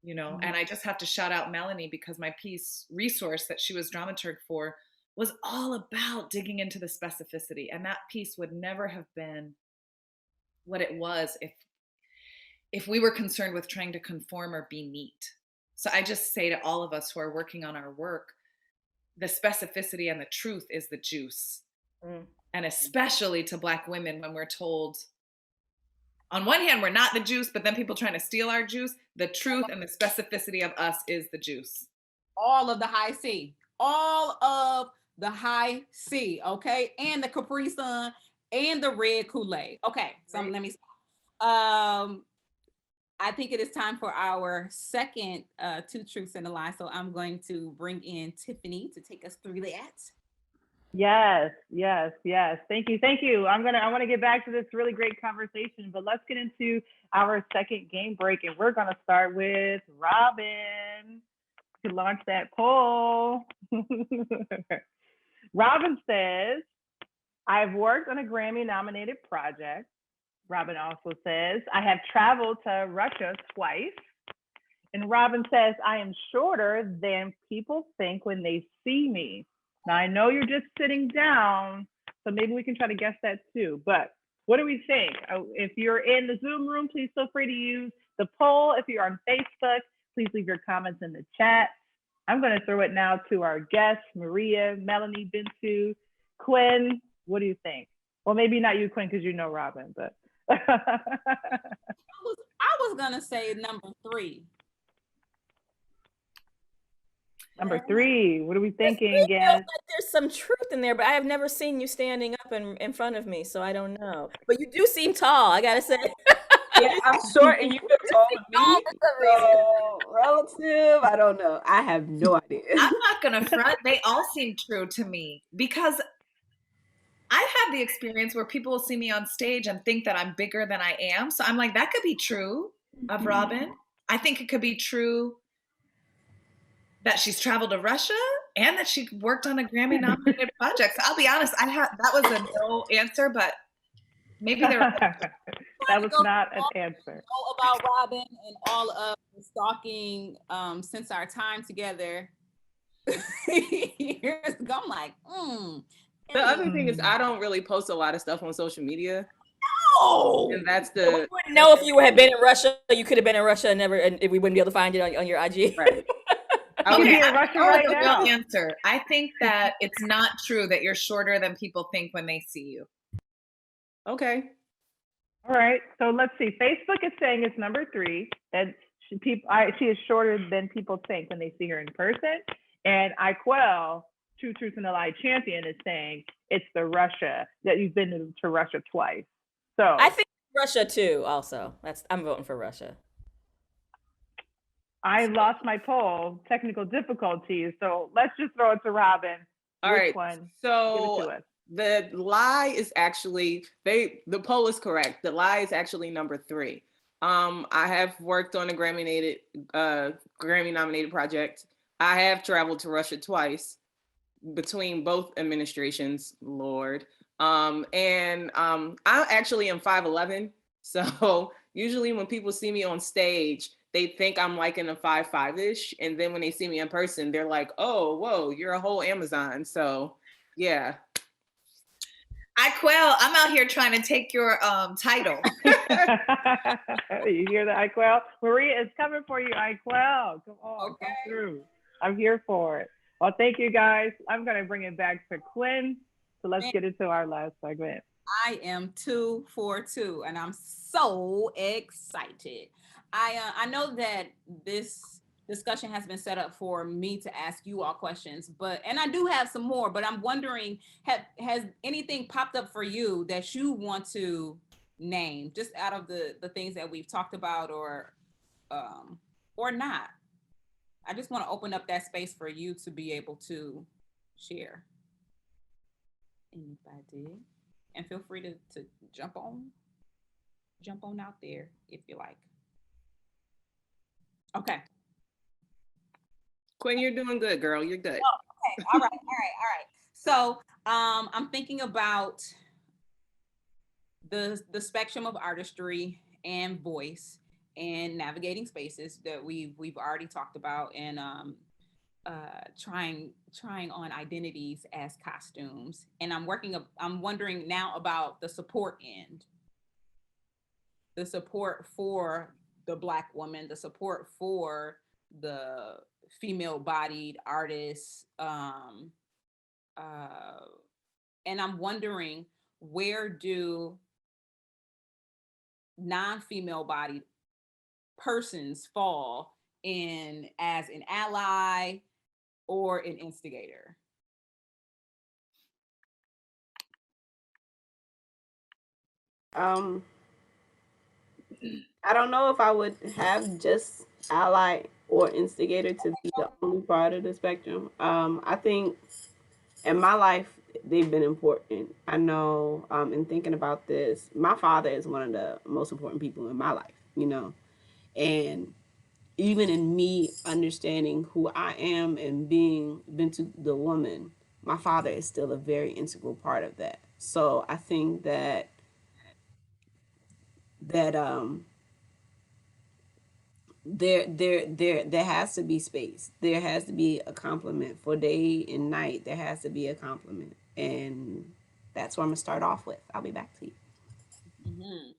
you know? Mm-hmm. And I just have to shout out Melanie because my piece Resource that she was dramaturg for was all about digging into the specificity. And that piece would never have been what it was if we were concerned with trying to conform or be neat. So I just say to all of us who are working on our work, the specificity and the truth is the juice. Mm. And especially to Black women when we're told, on one hand, we're not the juice, but then people trying to steal our juice. The truth and the specificity of us is the juice. All of the high C. All of the high C, okay? And the Capri Sun and the red Kool-Aid. Okay, so let me stop. I think it is time for our second 2 Truths and a Lie. So I'm going to bring in Tiffany to take us through that. Yes. Thank you. I want to get back to this really great conversation, but let's get into our second game break, and we're going to start with Robyn to launch that poll. Robyn says, I've worked on a Grammy-nominated project. Robyn also says, I have traveled to Russia twice. And Robyn says, I am shorter than people think when they see me. Now, I know you're just sitting down, so maybe we can try to guess that too. But what do we think? If you're in the Zoom room, please feel free to use the poll. If you're on Facebook, please leave your comments in the chat. I'm going to throw it now to our guests, Maria, Melanie, Bintou, Quynn. What do you think? Well, maybe not you, Quynn, because you know Robyn, but. I was going to say number 3. Number 3, what are we thinking again? Like there's some truth in there, but I have never seen you standing up in front of me, so I don't know. But you do seem tall, I gotta say. Yeah, I'm short and you feel tall with me. So relative, I don't know. I have no idea. I'm not gonna front. They all seem true to me because I've had the experience where people will see me on stage and think that I'm bigger than I am. So I'm like, that could be true of Robyn. I think it could be true that she's traveled to Russia and that she worked on a Grammy-nominated project. So I'll be honest, that was a no answer, but maybe there was. That was not an answer. All about Robyn and all of the stalking since our time together. Years ago, I'm like, The other thing is I don't really post a lot of stuff on social media. No! And that's the. We wouldn't know if you had been in Russia. You could have been in Russia and we wouldn't be able to find it on your IG. Right. Okay, the real answer. I think that it's not true that you're shorter than people think when they see you. Okay. All right. So let's see. Facebook is saying it's number 3. That She is shorter than people think when they see her in person. And Iquel, True Truth and a Lie champion, is saying it's the Russia, that you've been to Russia twice. So I think Russia too. Also, I'm voting for Russia. I lost my poll, technical difficulties. So let's just throw it to Robyn. All Which right. one? So Give it to us. the lie is actually, the poll is correct. The lie is actually number 3. I have worked on a Grammy nominated project. I have traveled to Russia twice between both administrations, Lord. I actually am 5'11". So usually when people see me on stage, they think I'm like in a 5'5"-ish. And then when they see me in person, they're like, oh, whoa, you're a whole Amazon. So yeah. Iquel, I'm out here trying to take your title. You hear that, Iquel? Maria is coming for you, Iquel. Come on, Okay. come through. I'm here for it. Well, thank you guys. I'm going to bring it back to Quynn. So let's get into our last segment. I am 2 for 2, and I'm so excited. I know that this discussion has been set up for me to ask you all questions, and I do have some more, but I'm wondering, has anything popped up for you that you want to name, just out of the things that we've talked about, or not? I just want to open up that space for you to be able to share. Anybody? And feel free to jump on out there if you like. Okay. Quynn, you're doing good, girl. You're good. Oh, okay. All right. So I'm thinking about the spectrum of artistry and voice and navigating spaces that we've already talked about, and trying on identities as costumes. And I'm wondering now about the support end, the support for the Black woman, the support for the female-bodied artists, and I'm wondering, where do non-female-bodied persons fall in as an ally or an instigator? I don't know if I would have just ally or instigator to be the only part of the spectrum. I think in my life, they've been important. I know, in thinking about this, my father is one of the most important people in my life, and even in me understanding who I am and being Bintou the woman, my father is still a very integral part of that. So I think that there has to be space. There has to be a compliment for day and night. There has to be a compliment, and that's where I'm gonna start off with. I'll be back to you. Mm-hmm.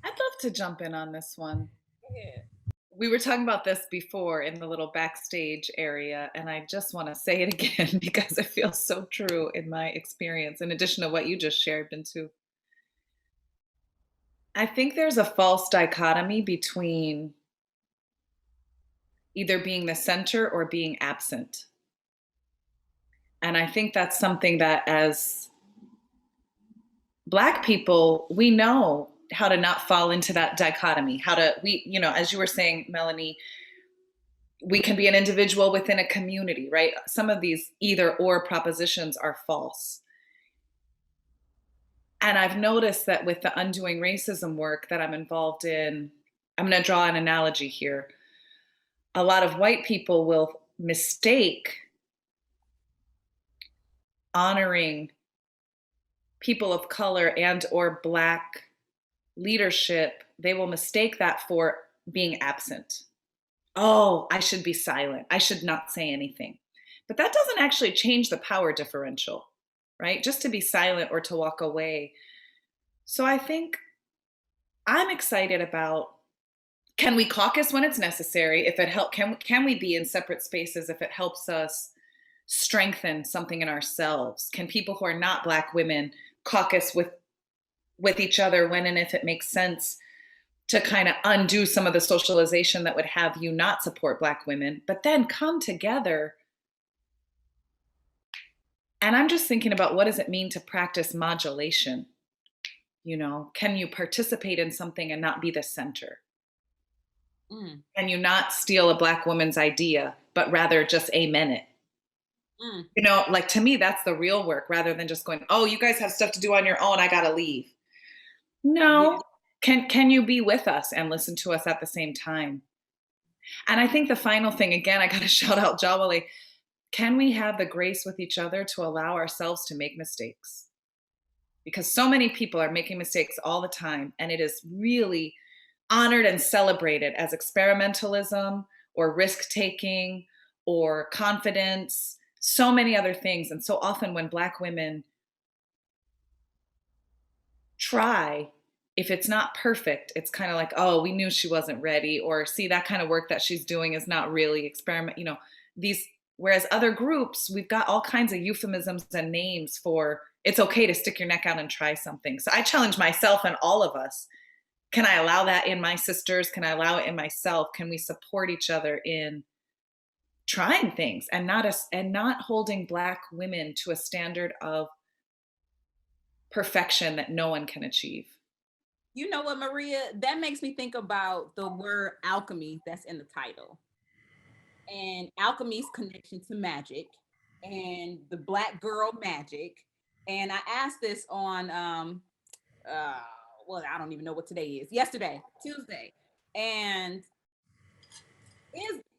I'd love to jump in on this one. Yeah. We were talking about this before in the little backstage area, and I just want to say it again because it feels so true in my experience, in addition to what you just shared, Bintou. I think there's a false dichotomy between either being the center or being absent. And I think that's something that, as Black people, we know how to not fall into that dichotomy, as you were saying, Melanie, we can be an individual within a community, right? Some of these either or propositions are false. And I've noticed that with the undoing racism work that I'm involved in, I'm going to draw an analogy here. A lot of white people will mistake honoring people of color and or Black leadership. They will mistake that for being absent. Oh, I should be silent. I should not say anything. But that doesn't actually change the power differential, right? Just to be silent or to walk away. So I think I'm excited about, can we caucus when it's necessary? If it helps, can we be in separate spaces if it helps us strengthen something in ourselves? Can people who are not Black women caucus with each other when and if it makes sense to kind of undo some of the socialization that would have you not support Black women, but then come together. And I'm just thinking about, what does it mean to practice modulation? You know, can you participate in something and not be the center? Can you not steal a Black woman's idea, but rather just amen it? You know, like, to me, that's the real work, rather than just going, oh, you guys have stuff to do on your own, I gotta leave. No. Can you be with us and listen to us at the same time? And I think the final thing, again, I gotta shout out Jawali, can we have the grace with each other to allow ourselves to make mistakes? Because so many people are making mistakes all the time, and it is really honored and celebrated as experimentalism or risk-taking or confidence, so many other things. And so often when Black women try, if it's not perfect, it's kind of like, oh, we knew she wasn't ready, or see, that kind of work that she's doing is not really experiment, you know, these, whereas other groups, we've got all kinds of euphemisms and names for, it's okay to stick your neck out and try something. So I challenge myself and all of us. Can I allow that in my sisters? Can I allow it in myself? Can we support each other in trying things, and not holding Black women to a standard of perfection that no one can achieve? You know what, Maria? That makes me think about the word alchemy that's in the title, and alchemy's connection to magic and the Black girl magic. And I asked this on, well, I don't even know what today is. Yesterday, Tuesday. And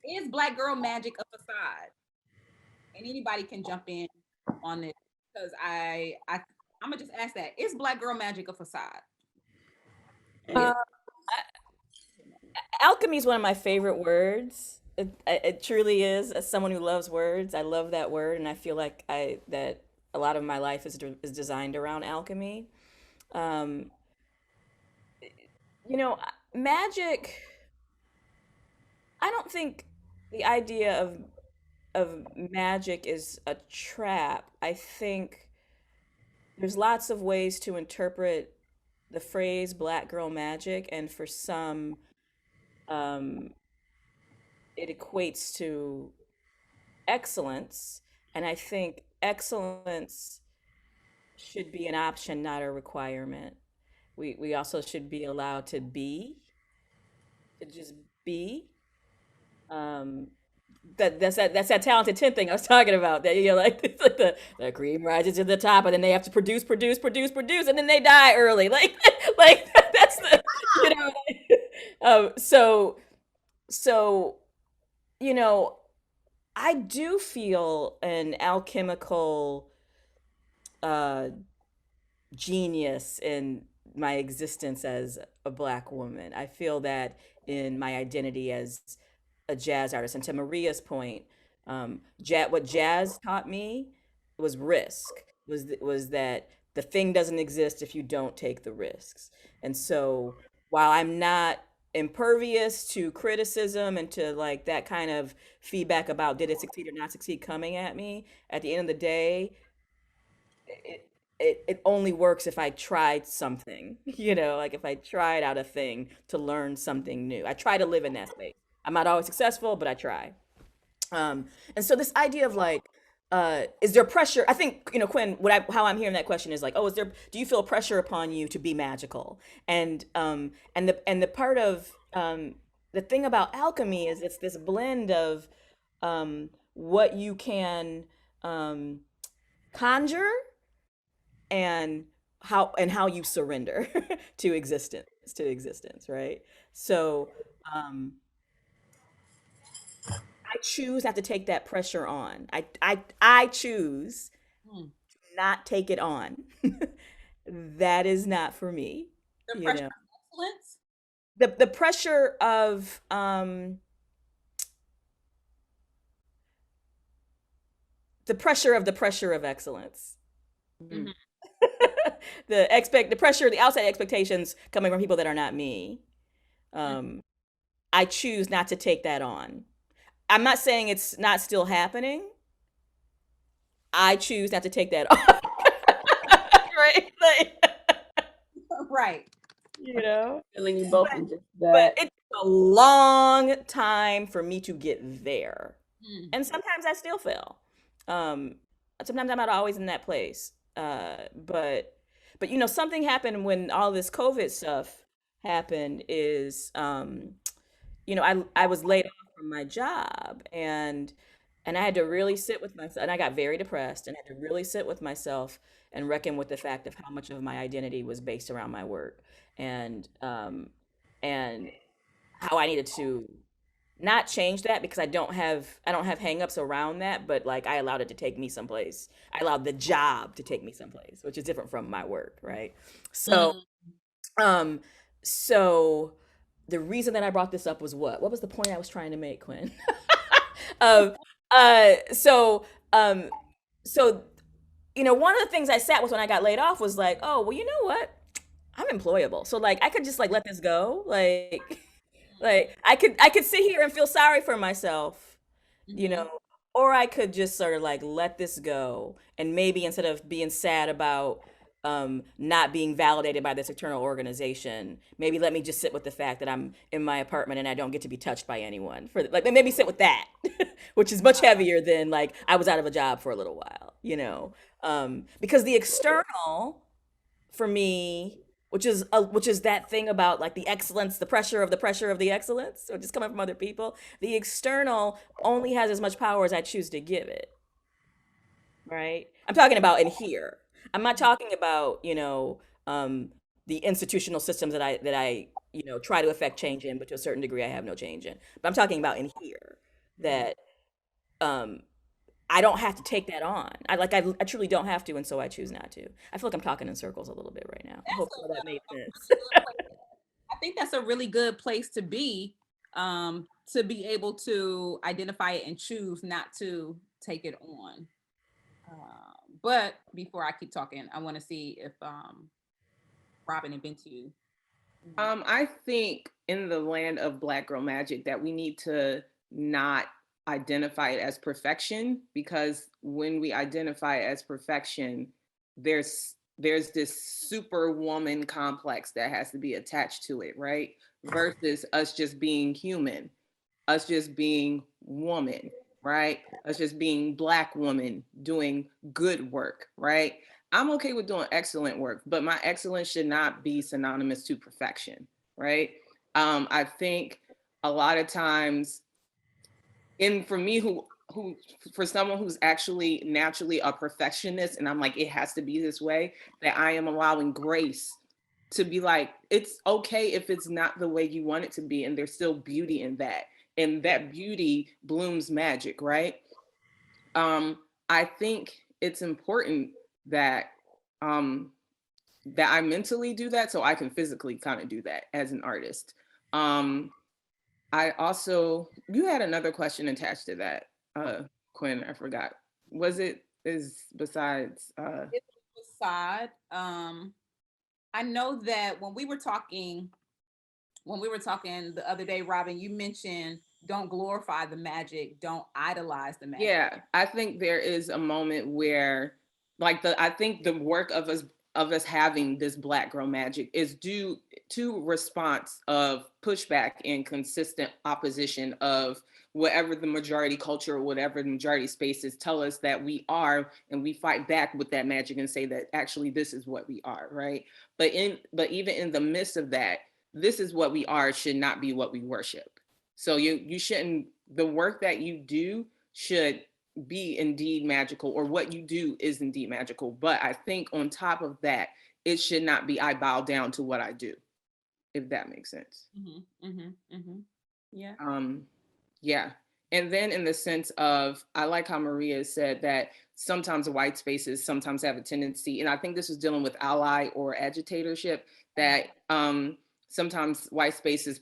is Black girl magic a facade? And anybody can jump in on this, because I'm gonna just ask that. Is Black girl magic a facade? Alchemy is one of my favorite words. It truly is. As someone who loves words, I love that word, and I feel like that a lot of my life is designed around alchemy. You know, magic. I don't think the idea of magic is a trap. I think there's lots of ways to interpret the phrase Black girl magic, and for some, it equates to excellence. And I think excellence should be an option, not a requirement. We also should be allowed to just be. That's that talented 10 thing I was talking about. That, you know, like, it's like the cream rises to the top, and then they have to produce, and then they die early. Like like that's the, you know. So you know, I do feel an alchemical genius in my existence as a Black woman. I feel that in my identity as a jazz artist. And to Maria's point, what jazz taught me was risk. Was that the thing doesn't exist if you don't take the risks. And so while I'm not impervious to criticism and to like that kind of feedback about did it succeed or not succeed coming at me, at the end of the day, it only works if I tried something, you know, like if I tried out a thing to learn something new. I try to live in that space. I'm not always successful, but I try. And so this idea of like, is there pressure? I think, you know, Quynn, how I'm hearing that question is like, oh, do you feel pressure upon you to be magical? And the part of, the thing about alchemy is it's this blend of, what you can, conjure and how you surrender to existence, right? So, I choose not to take that pressure on. I choose to not take it on. That is not for me. The You pressure know, of excellence? the pressure of the pressure of excellence. Mhm. The pressure, the outside expectations coming from people that are not me. I choose not to take that on. I'm not saying it's not still happening. I choose not to take that on. Right? Like, Right. you know? Feeling you both in just But that. it took a long time for me to get there. And sometimes I still fail. Sometimes I'm not always in that place. But you know, something happened when all this COVID stuff happened is you know, I was laid off from my job and I had to really sit with myself and I got very depressed and had to really sit with myself and reckon with the fact of how much of my identity was based around my work and how I needed to not change that because I don't have hangups around that, but like I allowed it to take me someplace. I allowed the job to take me someplace, which is different from my work, right? So um so the reason that I brought this up was what? What was the point I was trying to make, Quynn? um uh so um so you know, one of the things I sat with when I got laid off was like, oh, well, you know what? I'm employable. So like I could just like let this go. Like I could sit here and feel sorry for myself, you know, or I could just sort of like let this go and maybe instead of being sad about not being validated by this external organization, maybe let me just sit with the fact that I'm in my apartment and I don't get to be touched by anyone for like maybe sit with that, which is much heavier than like I was out of a job for a little while, you know, because the external for me, which is that thing about like the excellence, the pressure of the excellence, so just coming from other people. The external only has as much power as I choose to give it, right? I'm talking about in here. I'm not talking about, you know, the institutional systems that I you know try to affect change in, but to a certain degree I have no change in. But I'm talking about in here that um I don't have to take that on. I truly don't have to, and so I choose not to. I feel like I'm talking in circles a little bit right now. I hope some of that made sense. I think that's a really good place to be able to identify it and choose not to take it on. But before I keep talking, I want to see if Robyn and Bintou. I think in the land of Black Girl Magic that we need to not identify it as perfection, because when we identify it as perfection, there's this superwoman complex that has to be attached to it, right? Versus us just being human, us just being woman, right? Us just being Black woman doing good work, right? I'm okay with doing excellent work, but my excellence should not be synonymous to perfection, right? I think a lot of times, and for me, who for someone who's actually naturally a perfectionist, and I'm like, it has to be this way, that I am allowing grace to be like, it's okay if it's not the way you want it to be, and there's still beauty in that, and that beauty blooms magic, right? I think it's important that that I mentally do that so I can physically kind of do that as an artist. I also, you had another question attached to that, Quynn, I forgot. Was it is besides It's beside. I know that when we were talking the other day, Robyn, you mentioned don't glorify the magic, don't idolize the magic. Yeah, I think there is a moment where I think the work of us having this Black girl magic is due to response of pushback and consistent opposition of whatever the majority culture or whatever the majority spaces tell us that we are, and we fight back with that magic and say that actually this is what we are, right? But even in the midst of that, this is what we are should not be what we worship. So you shouldn't, the work that you do should be indeed magical, or what you do is indeed magical. But I think on top of that, it should not be I bow down to what I do, if that makes sense. Yeah. Yeah. And then in the sense of, I like how Maria said that sometimes white spaces sometimes have a tendency, and I think this is dealing with ally or agitatorship, that sometimes white spaces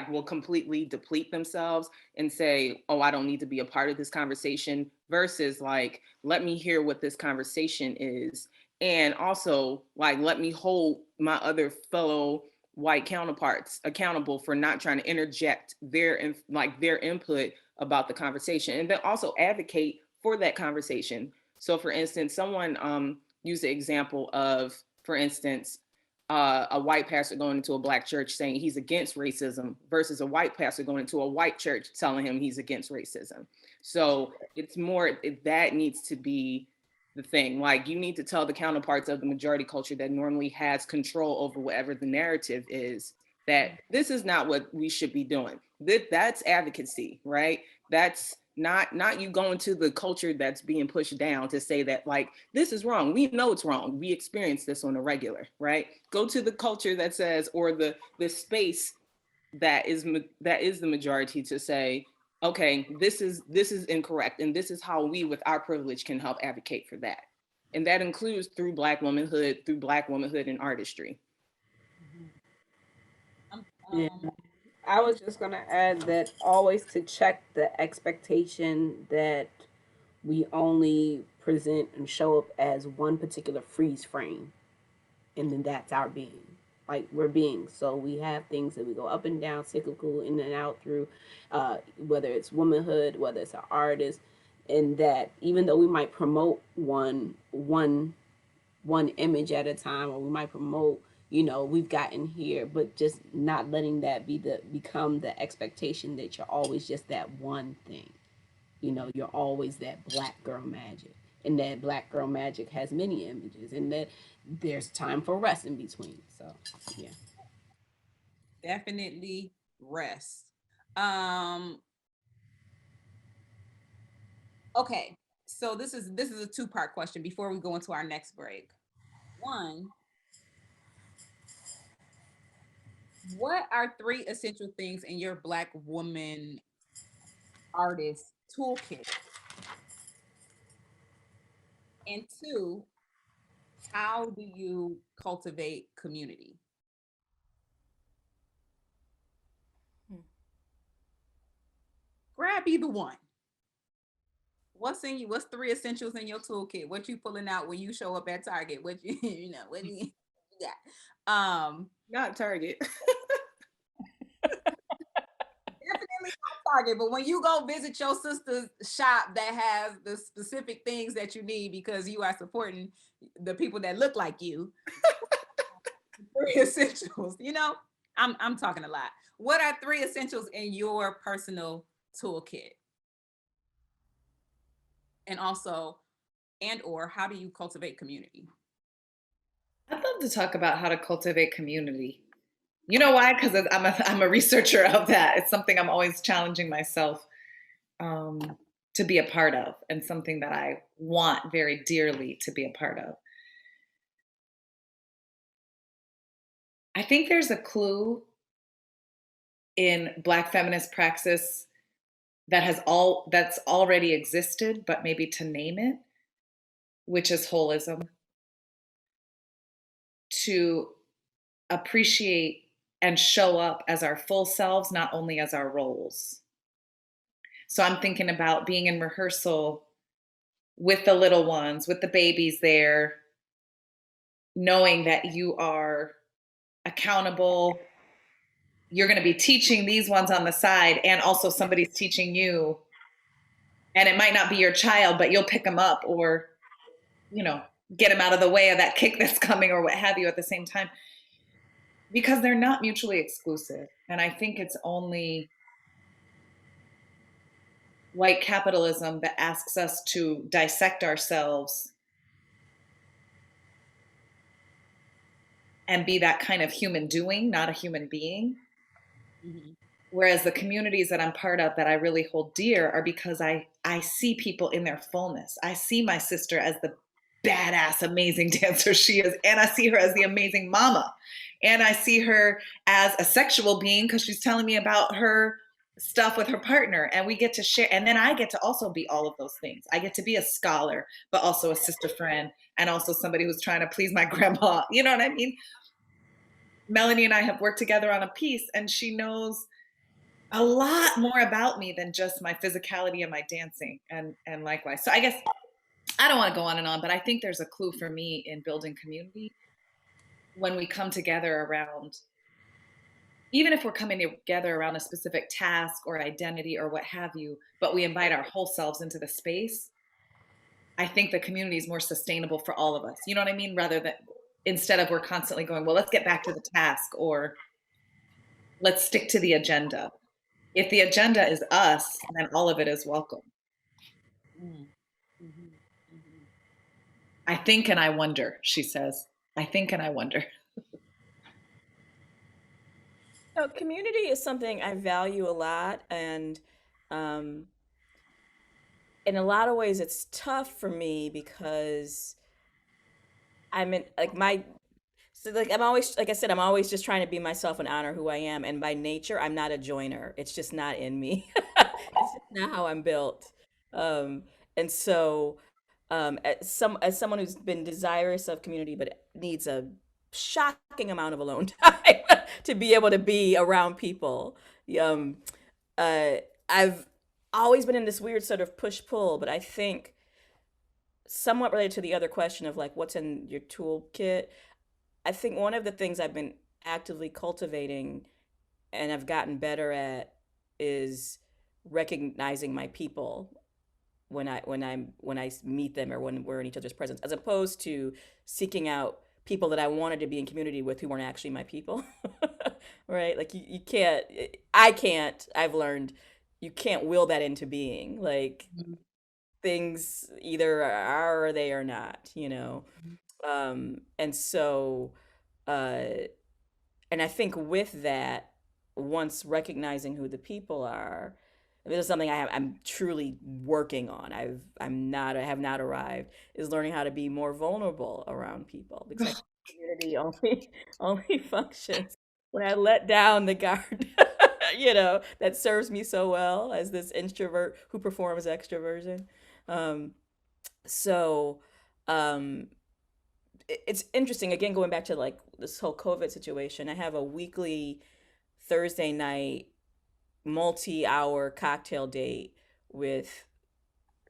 will completely deplete themselves and say, oh, I don't need to be a part of this conversation, versus like, let me hear what this conversation is. And also let me hold my other fellow white counterparts accountable for not trying to interject their input about the conversation, and then also advocate for that conversation. So for instance, someone used the example of, for instance, a white pastor going into a Black church saying he's against racism versus a white pastor going into a white church telling him he's against racism. So it's more, that needs to be the thing. Like, you need to tell the counterparts of the majority culture that normally has control over whatever the narrative is, that this is not what we should be doing. That's advocacy, right? That's not you going to the culture that's being pushed down to say that, like, this is wrong. We know it's wrong. We experience this on a regular, right? Go to the culture that says, or the space that is the majority, to say, okay, this is incorrect, and this is how we, with our privilege, can help advocate for that. And that includes through Black womanhood in artistry. Yeah. I was just going to add that always to check the expectation that we only present and show up as one particular freeze frame, and then that's our being. Like, we're beings, so we have things that we go up and down, cyclical, in and out through, whether it's womanhood, whether it's an artist, and that even though we might promote one image at a time, or we might promote, you know, we've gotten here, but just not letting that become the expectation that you're always just that one thing. You know, you're always that Black girl magic, and that Black girl magic has many images, and that there's time for rest in between. So yeah, definitely rest. Okay, so this is a two-part question before we go into our next break. One, what are 3 essential things in your Black woman artist toolkit? And 2, how do you cultivate community? Grab either one. What's 3 essentials in your toolkit? What you pulling out when you show up at Target? What you know, what do you got? Not Target. Definitely not Target, but when you go visit your sister's shop that has the specific things that you need because you are supporting the people that look like you, 3 essentials, you know, I'm talking a lot. What are 3 essentials in your personal toolkit? And also, or how do you cultivate community? I'd love to talk about how to cultivate community. You know why? Because I'm a researcher of that. It's something I'm always challenging myself to be a part of, and something that I want very dearly to be a part of. I think there's a clue in Black feminist praxis that's already existed, but maybe to name it, which is holism. To appreciate and show up as our full selves, not only as our roles. So I'm thinking about being in rehearsal with the little ones, with the babies there, knowing that you are accountable. You're going to be teaching these ones on the side, and also somebody's teaching you. And it might not be your child, but you'll pick them up, or, you know, get them out of the way of that kick that's coming, or what have you, at the same time. Because they're not mutually exclusive. And I think it's only white capitalism that asks us to dissect ourselves and be that kind of human doing, not a human being. Mm-hmm. Whereas the communities that I'm part of that I really hold dear are because I see people in their fullness. I see my sister as the badass, amazing dancer she is, and I see her as the amazing mama. And I see her as a sexual being because she's telling me about her stuff with her partner, and we get to share. And then I get to also be all of those things. I get to be a scholar, but also a sister friend, and also somebody who's trying to please my grandma. You know what I mean? Melanie and I have worked together on a piece, and she knows a lot more about me than just my physicality and my dancing, and likewise. So I guess I don't want to go on and on, but I think there's a clue for me in building community when we come together around, even if we're coming together around a specific task or identity or what have you, but we invite our whole selves into the space. I think the community is more sustainable for all of us. You know what I mean? Rather than instead of we're constantly going, well, let's get back to the task, or let's stick to the agenda. If the agenda is us, then all of it is welcome. I think and I wonder, she says. I think and I wonder. So community is something I value a lot, and in a lot of ways it's tough for me because I'm in like my so like I'm always like I said, I'm always just trying to be myself and honor who I am. And by nature, I'm not a joiner. It's just not in me. It's just not how I'm built. Um, and so as someone who's been desirous of community but needs a shocking amount of alone time to be able to be around people. Um, I've always been in this weird sort of push-pull, but I think somewhat related to the other question of like what's in your toolkit. I think one of the things I've been actively cultivating and I've gotten better at is recognizing my people when I meet them or when we're in each other's presence, as opposed to seeking out people that I wanted to be in community with who weren't actually my people. Right? Like you can't, I can't, I've learned you can't will that into being. Like things either are or they are not, you know? And so, uh, and I think with that, once recognizing who the people are, this is something I'm truly working on. I have not arrived, is learning how to be more vulnerable around people because I think community only functions when I let down the guard, that serves me so well as this introvert who performs extroversion. Um, so, um, it's interesting again going back to like this whole COVID situation. I have a weekly Thursday night multi-hour cocktail date with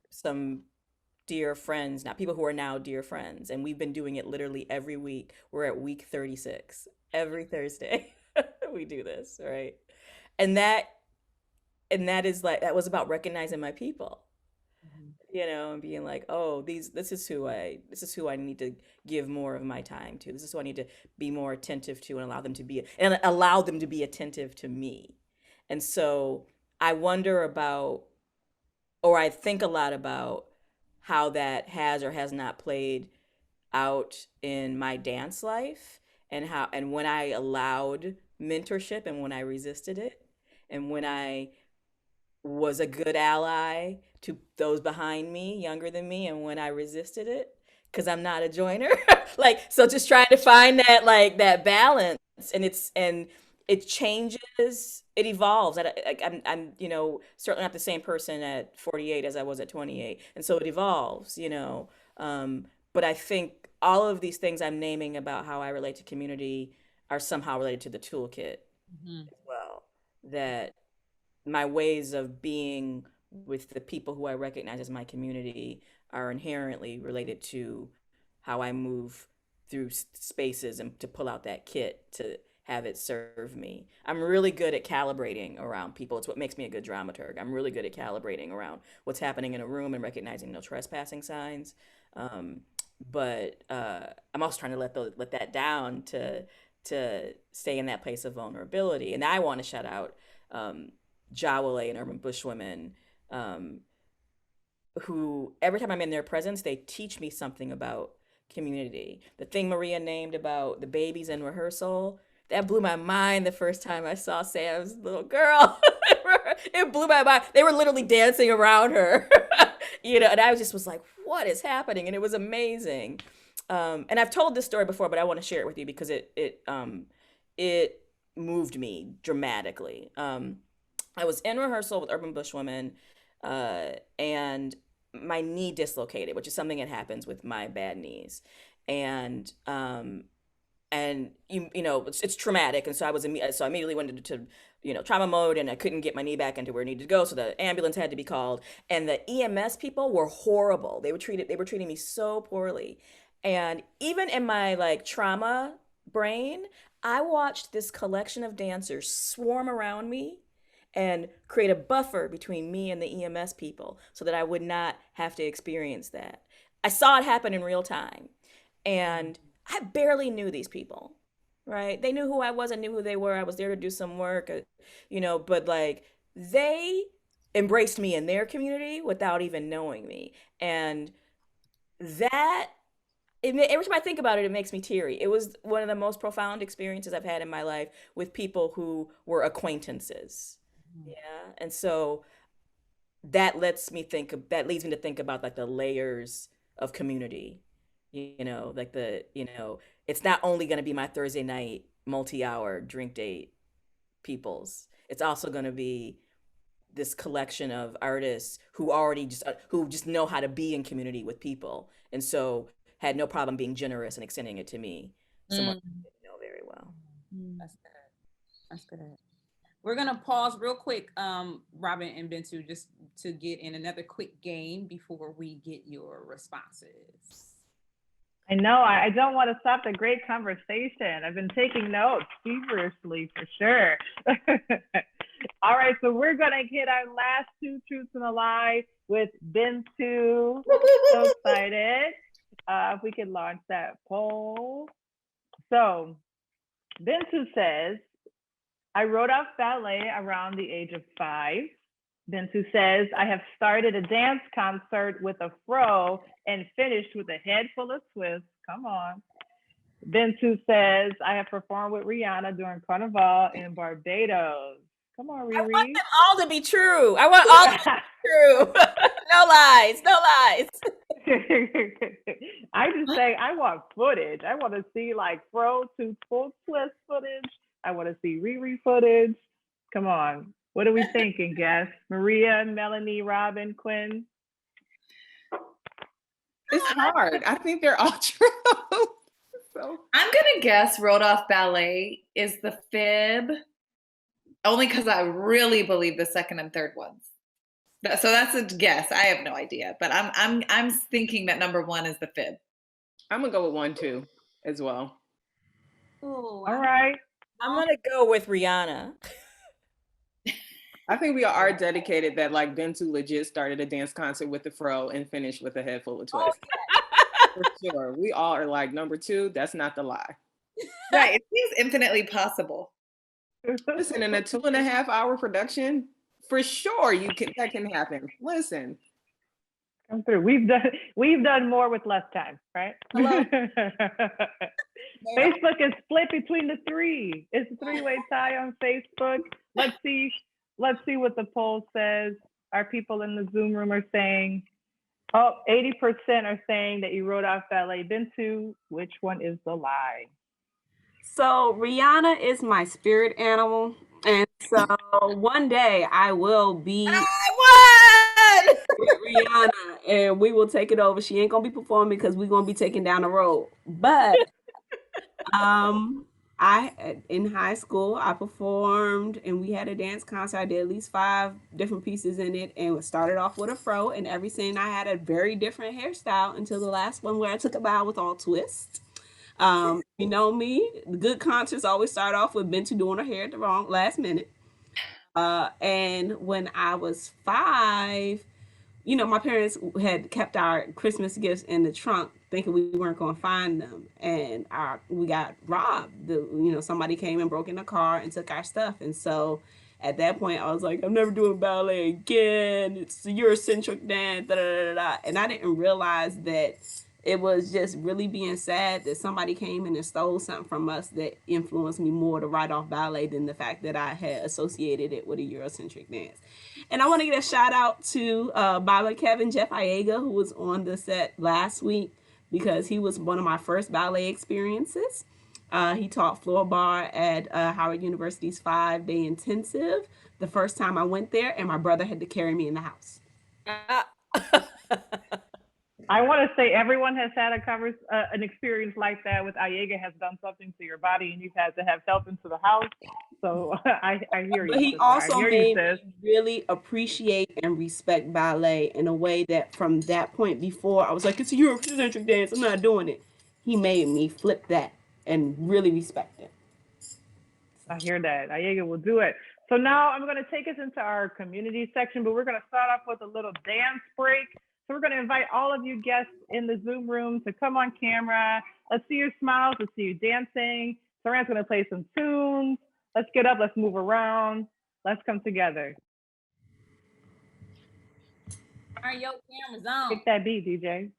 some dear friends, not people who are now dear friends, and we've been doing it literally every week. We're at week 36 every Thursday. We do this, right? And that is like that was about recognizing my people, and being like, oh, this is who I need to give more of my time to. This is who I need to be more attentive to and allow them to be attentive to me. And so I wonder about, or I think a lot about how that has or has not played out in my dance life, and when I allowed mentorship and when I resisted it, and when I was a good ally to those behind me, younger than me, and when I resisted it, because I'm not a joiner. Like, so just trying to find that, like, that balance, and it changes, it evolves. I'm certainly not the same person at 48 as I was at 28, and so it evolves. But I think all of these things I'm naming about how I relate to community are somehow related to the toolkit as well. That my ways of being with the people who I recognize as my community are inherently related to how I move through spaces and to pull out that kit to have it serve me. I'm really good at calibrating around people. It's what makes me a good dramaturg. I'm really good at calibrating around what's happening in a room and recognizing no trespassing signs. But I'm also trying to let that down to stay in that place of vulnerability. And I want to shout out Jawale and Urban Bushwomen, who every time I'm in their presence, they teach me something about community. The thing Maria named about the babies in rehearsal, that blew my mind the first time I saw Sam's little girl. It blew my mind. They were literally dancing around her, and I was like, what is happening? And it was amazing. And I've told this story before, but I want to share it with you because it moved me dramatically. I was in rehearsal with Urban Bushwomen, and my knee dislocated, which is something that happens with my bad knees, and it's traumatic, and so I immediately went into trauma mode, and I couldn't get my knee back into where it needed to go, so the ambulance had to be called, and the EMS people were horrible. They were treating me so poorly, and even in my like trauma brain, I watched this collection of dancers swarm around me and create a buffer between me and the EMS people so that I would not have to experience that. I saw it happen in real time. And I barely knew these people, right? They knew who I was, I knew who they were. I was there to do some work, but like they embraced me in their community without even knowing me. And that every time I think about it, it makes me teary. It was one of the most profound experiences I've had in my life with people who were acquaintances. Yeah. And so that leads me to think about like the layers of community, it's not only going to be my Thursday night multi-hour drink date peoples. It's also going to be this collection of artists who just know how to be in community with people, and so had no problem being generous and extending it to me, someone I didn't know very well. That's good. That's good. We're gonna pause real quick, Robyn and Bintou, just to get in another quick game before we get your responses. I know, I don't want to stop the great conversation. I've been taking notes feverishly for sure. All right, so we're gonna get our last two truths and a lie with Bintou. So excited. If we could launch that poll. So Bintou says, I wrote off ballet around the age of 5. Bintou says, I have started a dance concert with a fro and finished with a head full of twists. Come on. Bintou says, I have performed with Rihanna during Carnival in Barbados. Come on, Riri. I want them all to be true. I want all to be true. No lies, no lies. I just say I want footage. I want to see like fro to full twist footage. I want to see Riri footage. Come on. What are we thinking, guests? Maria, Melanie, Robyn, Quynn? It's hard. I think they're all true. So I'm gonna guess wrote off ballet is the fib, only because I really believe the second and third ones. So that's a guess. I have no idea, but I'm thinking that number 1 is the fib. I'm gonna go with 1, 2 as well. Ooh, All right. I'm gonna go with Rihanna. I think we are dedicated that like Bintou legit started a dance concert with the fro and finished with a head full of twists. For sure. We all are like number 2. That's not the lie. Right. It seems infinitely possible. Listen, in a 2.5-hour production, for sure that can happen. Listen. Come through. We've done more with less time, right? Hello. Facebook is split between the 3. It's a 3-way tie on Facebook. Let's see what the poll says. Our people in the Zoom room are saying, 80% are saying that you wrote off ballet. Bintou, which one is the lie? So Rihanna is my spirit animal. And so one day I will be with Rihanna and we will take it over. She ain't gonna be performing because we're gonna be taking down the road. But in high school I performed and we had a dance concert. I did at least 5 different pieces in it, and it started off with a fro, and every scene I had a very different hairstyle until the last one where I took a bow with all twists. You know me, the good concerts always start off with Bintou doing her hair at the last minute. And when I was 5, my parents had kept our Christmas gifts in the trunk thinking we weren't going to find them. And we got robbed. Somebody came and broke in the car and took our stuff. And so at that point, I was like, I'm never doing ballet again. It's a Eurocentric dance, da, da, da, da. And I didn't realize that it was just really being sad that somebody came in and stole something from us that influenced me more to write off ballet than the fact that I had associated it with a Eurocentric dance. And I want to give a shout out to Ballet Kevin Jeff Aiega, who was on the set last week, because he was one of my first ballet experiences. He taught floor bar at Howard University's 5-day intensive the first time I went there, and my brother had to carry me in the house. I want to say everyone has had an experience like that with Aiega has done something to your body and you've had to have help into the house. So I hear you. But he also made me really appreciate and respect ballet in a way that from that point before, I was like, it's a Eurocentric dance, I'm not doing it. He made me flip that and really respect it. I hear that. Aiega will do it. So now I'm going to take us into our community section, but we're going to start off with a little dance break. So we're going to invite all of you guests in the Zoom room to come on camera. Let's see your smiles. Let's see you dancing. Saran's going to play some tunes. Let's get up. Let's move around. Let's come together. Turn your cameras on. Hit that beat, DJ.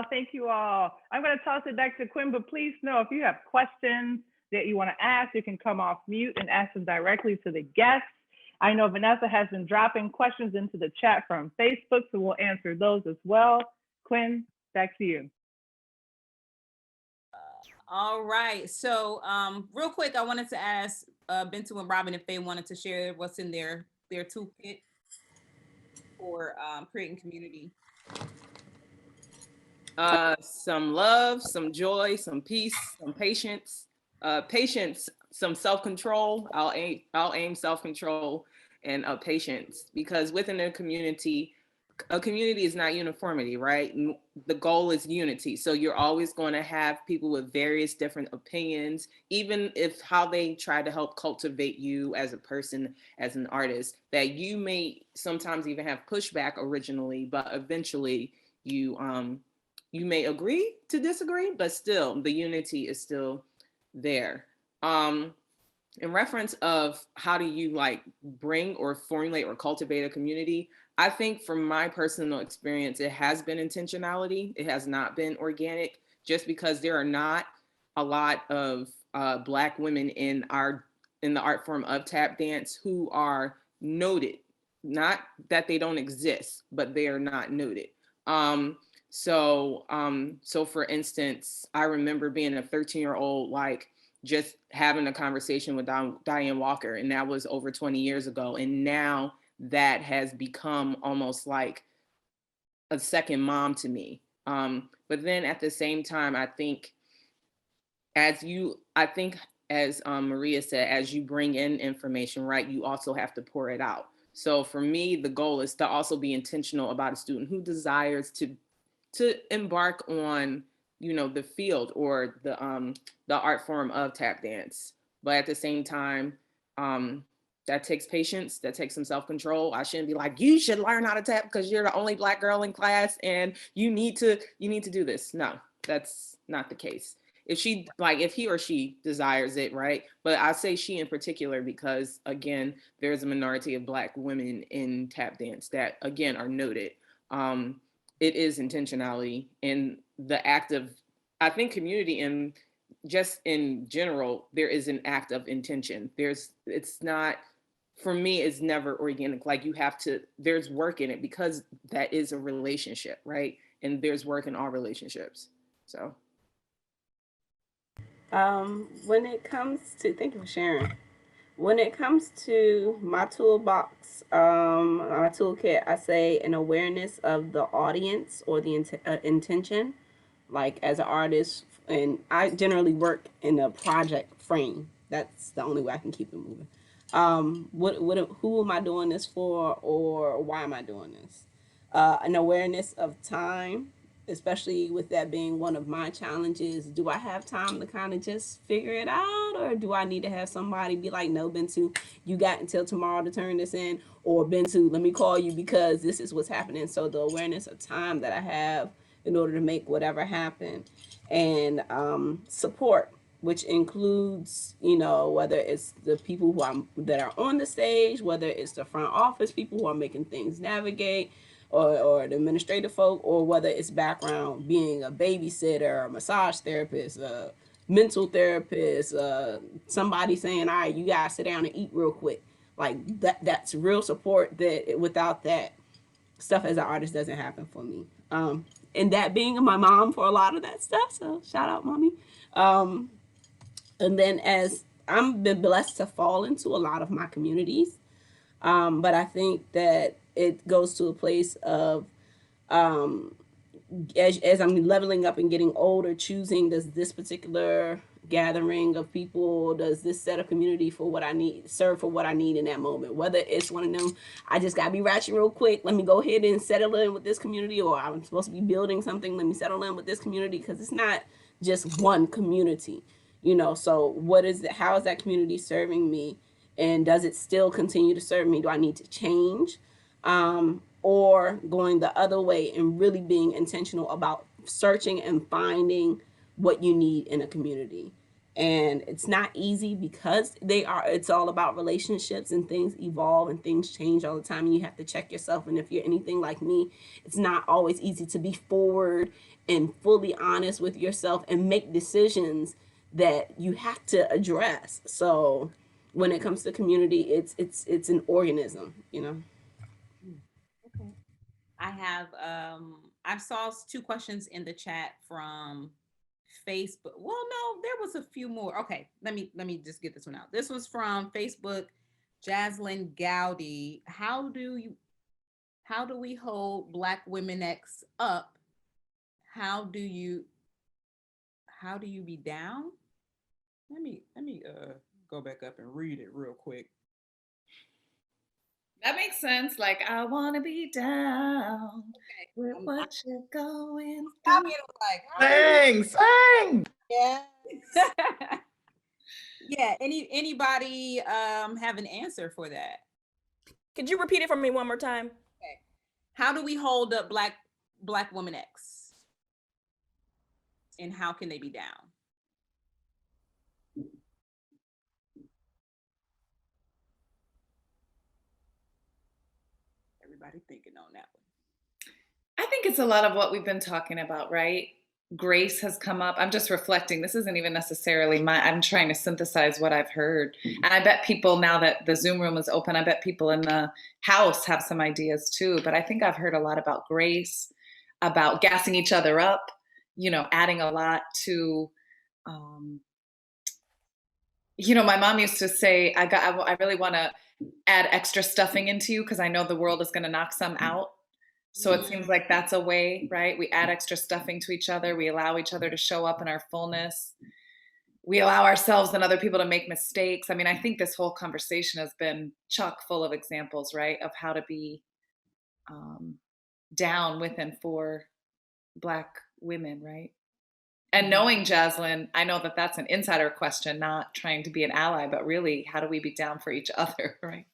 Thank you all. I'm going to toss it back to Quynn, but please know if you have questions that you want to ask, you can come off mute and ask them directly to the guests. I know Vanessa has been dropping questions into the chat from Facebook, so we'll answer those as well. Quynn, back to you. All right. So real quick, I wanted to ask Bintou and Robyn if they wanted to share what's in their toolkit for creating community. Some love, some joy, some peace, some patience, some self-control. I'll aim self-control and patience, because within a community is not uniformity, right? The goal is unity. So you're always going to have people with various different opinions, even if how they try to help cultivate you as a person, as an artist, that you may sometimes even have pushback originally, but eventually you may agree to disagree, but still the unity is still there. In reference of how do you like bring or formulate or cultivate a community, I think from my personal experience, it has been intentionality. It has not been organic, just because there are not a lot of Black women in the art form of tap dance who are noted. Not that they don't exist, but they are not noted. So for instance, I remember being a 13-year-old, like just having a conversation with Diane Walker, and that was over 20 years ago. And now that has become almost like a second mom to me. But then at the same time, I think as Maria said, as you bring in information, right, you also have to pour it out. So for me, the goal is to also be intentional about a student who desires to embark on, the field or the art form of tap dance. But at the same time, that takes patience, that takes some self-control. I shouldn't be like, you should learn how to tap because you're the only Black girl in class and you need to do this. No, that's not the case. If he or she desires it, right? But I say she in particular because, again, there's a minority of Black women in tap dance that, again, are noted. It is intentionality in the act of, I think, community, and just in general, there is an act of intention. It's not, for me, it's never organic. Like there's work in it because that is a relationship, right? And there's work in all relationships, so. When it comes to, thank you for sharing. When it comes to my toolbox, my toolkit, I say an awareness of the audience or the intention. Like as an artist, and I generally work in a project frame. That's the only way I can keep it moving. Who am I doing this for, or why am I doing this? An awareness of time especially with that being one of my challenges, do I have time to kind of just figure it out, or do I need to have somebody be like, no, Bintou, you got until tomorrow to turn this in, or Bintou, let me call you because this is what's happening. So the awareness of time that I have in order to make whatever happen, and support, which includes, you know, whether it's the people that are on the stage, whether it's the front office people who are making things navigate, or the administrative folk, or whether it's background being a babysitter, a massage therapist, a mental therapist, somebody saying, all right, you guys sit down and eat real quick. Like that's real support that without that, stuff as an artist doesn't happen for me. And that being my mom for a lot of that stuff. So shout out, mommy. And then as I'm been blessed to fall into a lot of my communities, but I think that it goes to a place of as I'm leveling up and getting older, choosing, does this particular gathering of people, does this set of community for what I need, serve for what I need in that moment? Whether it's one of them, I just gotta be ratchet real quick, let me go ahead and settle in with this community, or I'm supposed to be building something, let me settle in with this community, because it's not just one community, you know. So what is it, how is that community serving me, and does it still continue to serve me? Do I need to change? Or going the other way and really being intentional about searching and finding what you need in a community. And it's not easy because it's all about relationships, and things evolve and things change all the time, and you have to check yourself. And if you're anything like me, it's not always easy to be forward and fully honest with yourself and make decisions that you have to address. So when it comes to community, it's an organism, you know. Okay. I have I saw 2 questions in the chat from Facebook. Well, no, there was a few more. Okay, let me just get this one out. This was from Facebook, Jaslyn Gowdy. How do we hold Black Women X up? How do you be down? Let me go back up and read it real quick. That makes sense. Like, I want to be down with what you're going through. Sing. Yeah. Yeah. Anybody have an answer for that? Could you repeat it for me one more time? Okay. How do we hold up Black Woman X? And how can they be down? Everybody thinking on that one. I think it's a lot of what we've been talking about, right? Grace has come up. I'm just reflecting. This isn't even necessarily I'm trying to synthesize what I've heard. And I bet people, now that the Zoom room is open, I bet people in the house have some ideas too. But I think I've heard a lot about grace, about gassing each other up, you know, adding a lot to, you know, my mom used to say, I really want to add extra stuffing into you because I know the world is going to knock some out. So it seems like that's a way, right? We add extra stuffing to each other. We allow each other to show up in our fullness. We allow ourselves and other people to make mistakes. I mean, I think this whole conversation has been chock full of examples, right, of how to be down with and for Black women, right? And knowing, Jaslyn, I know that that's an insider question, not trying to be an ally, but really, how do we be down for each other, right?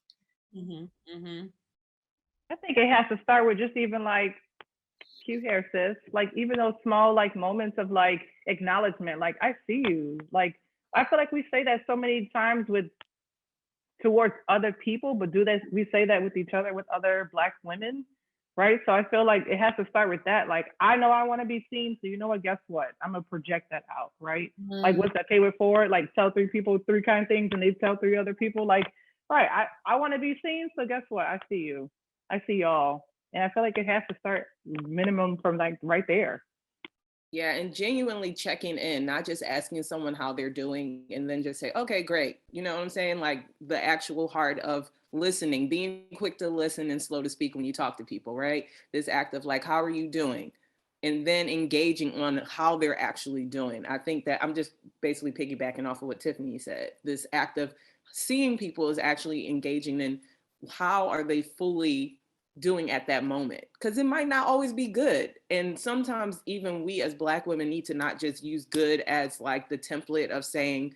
Mm-hmm. Mm-hmm. I think it has to start with just even like, cute hair, sis. Like even those small like moments of like acknowledgement, like I see you. Like I feel like we say that so many times towards other people, but we say that with each other, with other Black women, right? So I feel like it has to start with that. Like I know I want to be seen, so you know what? Guess what? I'm gonna project that out, right? Mm-hmm. Like what's that favorite for? Like tell 3 people 3 kind of things, and they tell 3 other people. Like, right, I want to be seen, so guess what? I see you. I see y'all. And I feel like it has to start minimum from like right there. Yeah, and genuinely checking in, not just asking someone how they're doing and then just say, okay, great. You know what I'm saying? Like the actual heart of listening, being quick to listen and slow to speak when you talk to people, right? This act of like, how are you doing? And then engaging on how they're actually doing. I think that I'm just basically piggybacking off of what Tiffany said. This act of seeing people is actually engaging in how are they fully doing at that moment, because it might not always be good. And sometimes even we as Black women need to not just use good as like the template of saying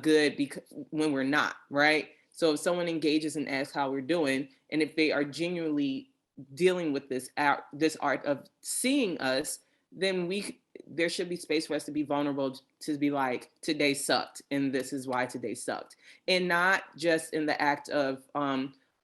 good because when we're not, right? So if someone engages and asks how we're doing, and if they are genuinely dealing with this art of seeing us, then there should be space for us to be vulnerable, to be like, today sucked, and this is why today sucked. And not just in the act of,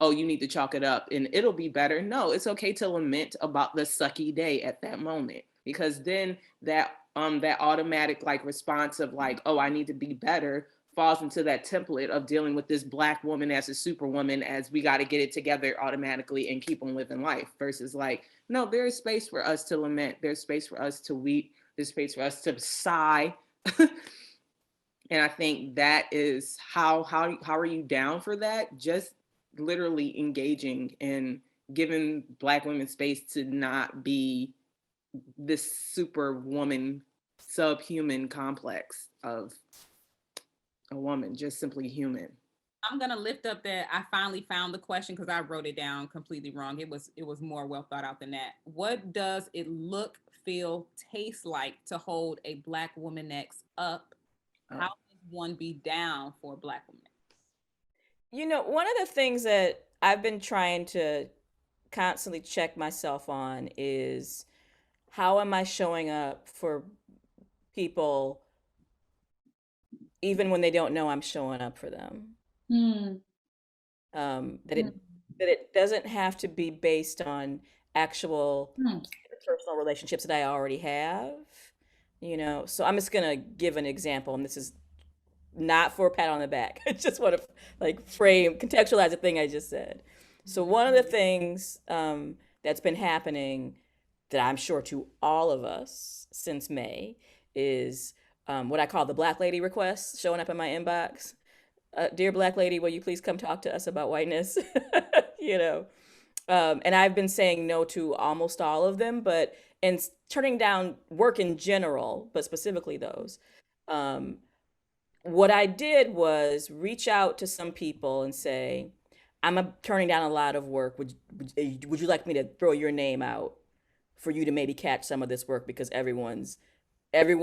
oh, you need to chalk it up and it'll be better. No, it's okay to lament about the sucky day at that moment, because then that automatic like response of like, oh, I need to be better, falls into that template of dealing with this Black woman as a superwoman, as we got to get it together automatically and keep on living life, versus like, no, there is space for us to lament. There's space for us to weep. There's space for us to sigh. And I think that is how are you down for that? Just literally engaging and giving Black women space to not be this superwoman, subhuman complex of a woman, just simply human. I'm gonna lift up that I finally found the question, because I wrote it down completely wrong. It was more well thought out than that. What does it look, feel, taste like to hold a Black woman-X up? How does one be down for a Black woman? You know, one of the things that I've been trying to constantly check myself on is, how am I showing up for people even when they don't know I'm showing up for them? That it doesn't have to be based on actual personal relationships that I already have, you know. So I'm just gonna give an example, and this is not for a pat on the back. I just want to like contextualize the thing I just said. So one of the things that's been happening that I'm sure to all of us since May is what I call the Black lady requests showing up in my inbox. Dear Black lady, will you please come talk to us about whiteness? You know, and I've been saying no to almost all of them, but and turning down work in general, but specifically those. What I did was reach out to some people and say, I'm turning down a lot of work. Would you like me to throw your name out for you to maybe catch some of this work, because everyone's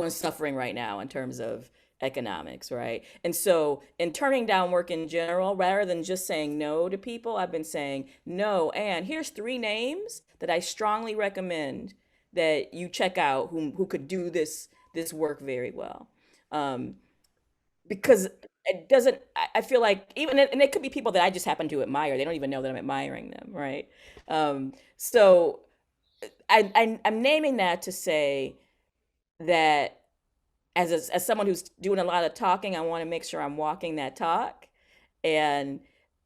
suffering right now in terms of economics, right? And so in turning down work in general, rather than just saying no to people, I've been saying no, and here's 3 names that I strongly recommend that you check out who could do this work very well. Because it doesn't, I feel like even, and it could be people that I just happen to admire. They don't even know that I'm admiring them, right? So I'm naming that to say that as someone who's doing a lot of talking, I want to make sure I'm walking that talk, and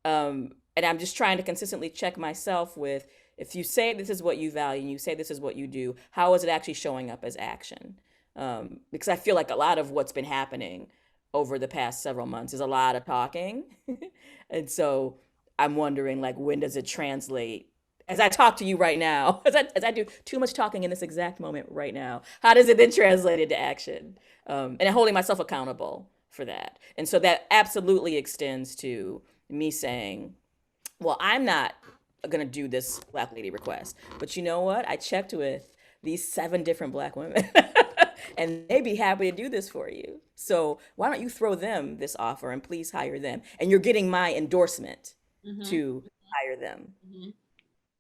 I'm just trying to consistently check myself with, if you say this is what you value and you say this is what you do, how is it actually showing up as action? Because I feel like a lot of what's been happening over the past several months is a lot of talking, and so I'm wondering, like, when does it translate? As I talk to you right now, as I do too much talking in this exact moment right now, how does it then translate into action? And holding myself accountable for that. And so that absolutely extends to me saying, well, I'm not going to do this Black lady request, but you know what? I checked with these 7 different Black women and they'd be happy to do this for you. So why don't you throw them this offer and please hire them? And you're getting my endorsement to hire them.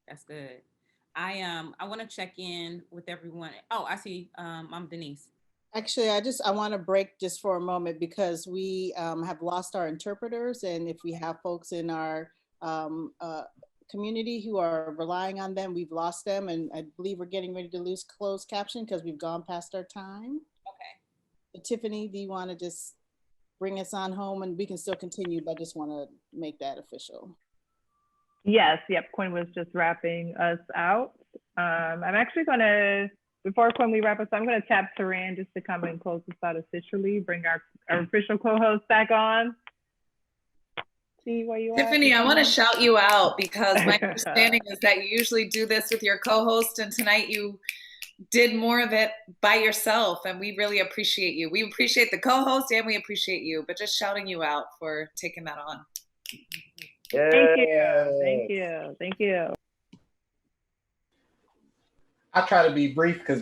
That's good. I want to check in with everyone. Oh, I see. I'm Denise. Actually, I want to break just for a moment, because we have lost our interpreters, and if we have folks in our community who are relying on them, we've lost them, and I believe we're getting ready to lose closed caption because we've gone past our time. Okay. So Tiffany, do you want to just bring us on home, and we can still continue, but I just want to make that official. Yes, yep, Quynn was just wrapping us out. I'm actually going to, before Quynn, we wrap us, I'm going to tap Saran just to come and close us out officially, bring our official co-host back on. See where you are. Tiffany, I want to shout you out, because my understanding is that you usually do this with your co-host, and tonight you did more of it by yourself, and we really appreciate you. We appreciate the co-host and we appreciate you, but just shouting you out for taking that on. Thank you. Thank you. Thank you. I'll try to be brief because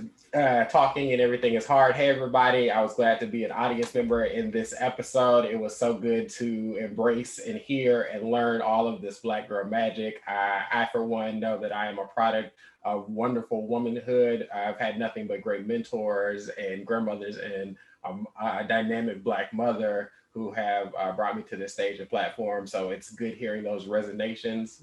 talking and everything is hard. Hey, everybody. I was glad to be an audience member in this episode. It was so good to embrace and hear and learn all of this Black girl magic. I, for one, know that I am a product of wonderful womanhood. I've had nothing but great mentors and grandmothers and a dynamic Black mother who have brought me to this stage and platform. So it's good hearing those resonations,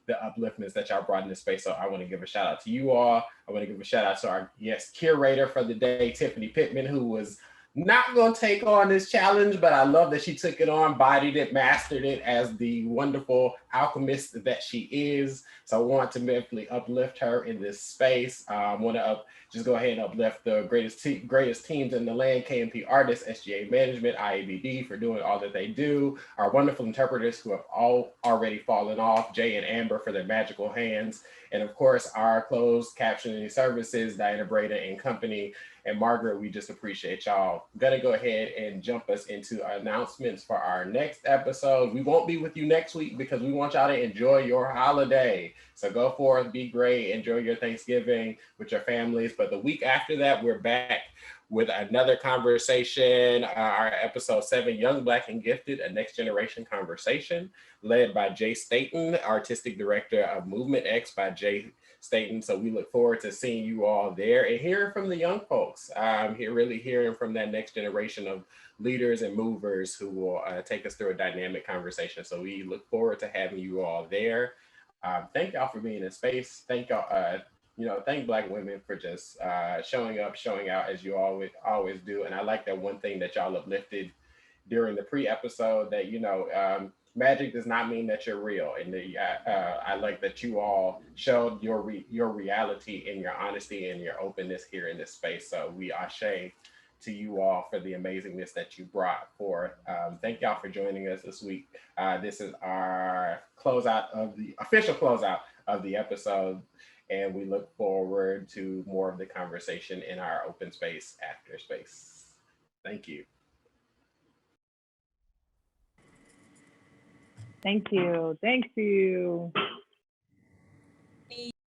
the upliftments that y'all brought in this space. So I want to give a shout out to you all. I want to give a shout out to our guest curator for the day, Tiffany Pittman, who was not going to take on this challenge, but I love that she took it on, bodied it, mastered it as the wonderful alchemist that she is. So I want to definitely uplift her in this space. I want to just go ahead and uplift the greatest teams in the land, KMP Artists, SGA Management, IABD for doing all that they do. Our wonderful interpreters who have all already fallen off, Jay and Amber for their magical hands. And of course, our closed captioning services, Diana Breda and company, and Margaret, we just appreciate y'all. I'm gonna go ahead and jump us into our announcements for our next episode. We won't be with you next week because we want y'all to enjoy your holiday. So go forth, be great, enjoy your Thanksgiving with your families. But the week after that, we're back with another conversation, our episode 7, Young, Black, and Gifted, a Next Generation Conversation, led by Jay Staten, Artistic Director of Movement X by Jay Staten. So we look forward to seeing you all there and hearing from the young folks. Really hearing from that next generation of leaders and movers who will take us through a dynamic conversation. So we look forward to having you all there. Thank y'all for being in space. Thank y'all. Thank Black women for just showing up, showing out as you always do. And I like that one thing that y'all uplifted during the pre-episode that, magic does not mean that you're real. And I like that you all showed your reality and your honesty and your openness here in this space. So we ashe to you all for the amazingness that you brought forth. Thank y'all for joining us this week. This is our official closeout of the episode. And we look forward to more of the conversation in our open space after space. Thank you. Thank you. Thank you.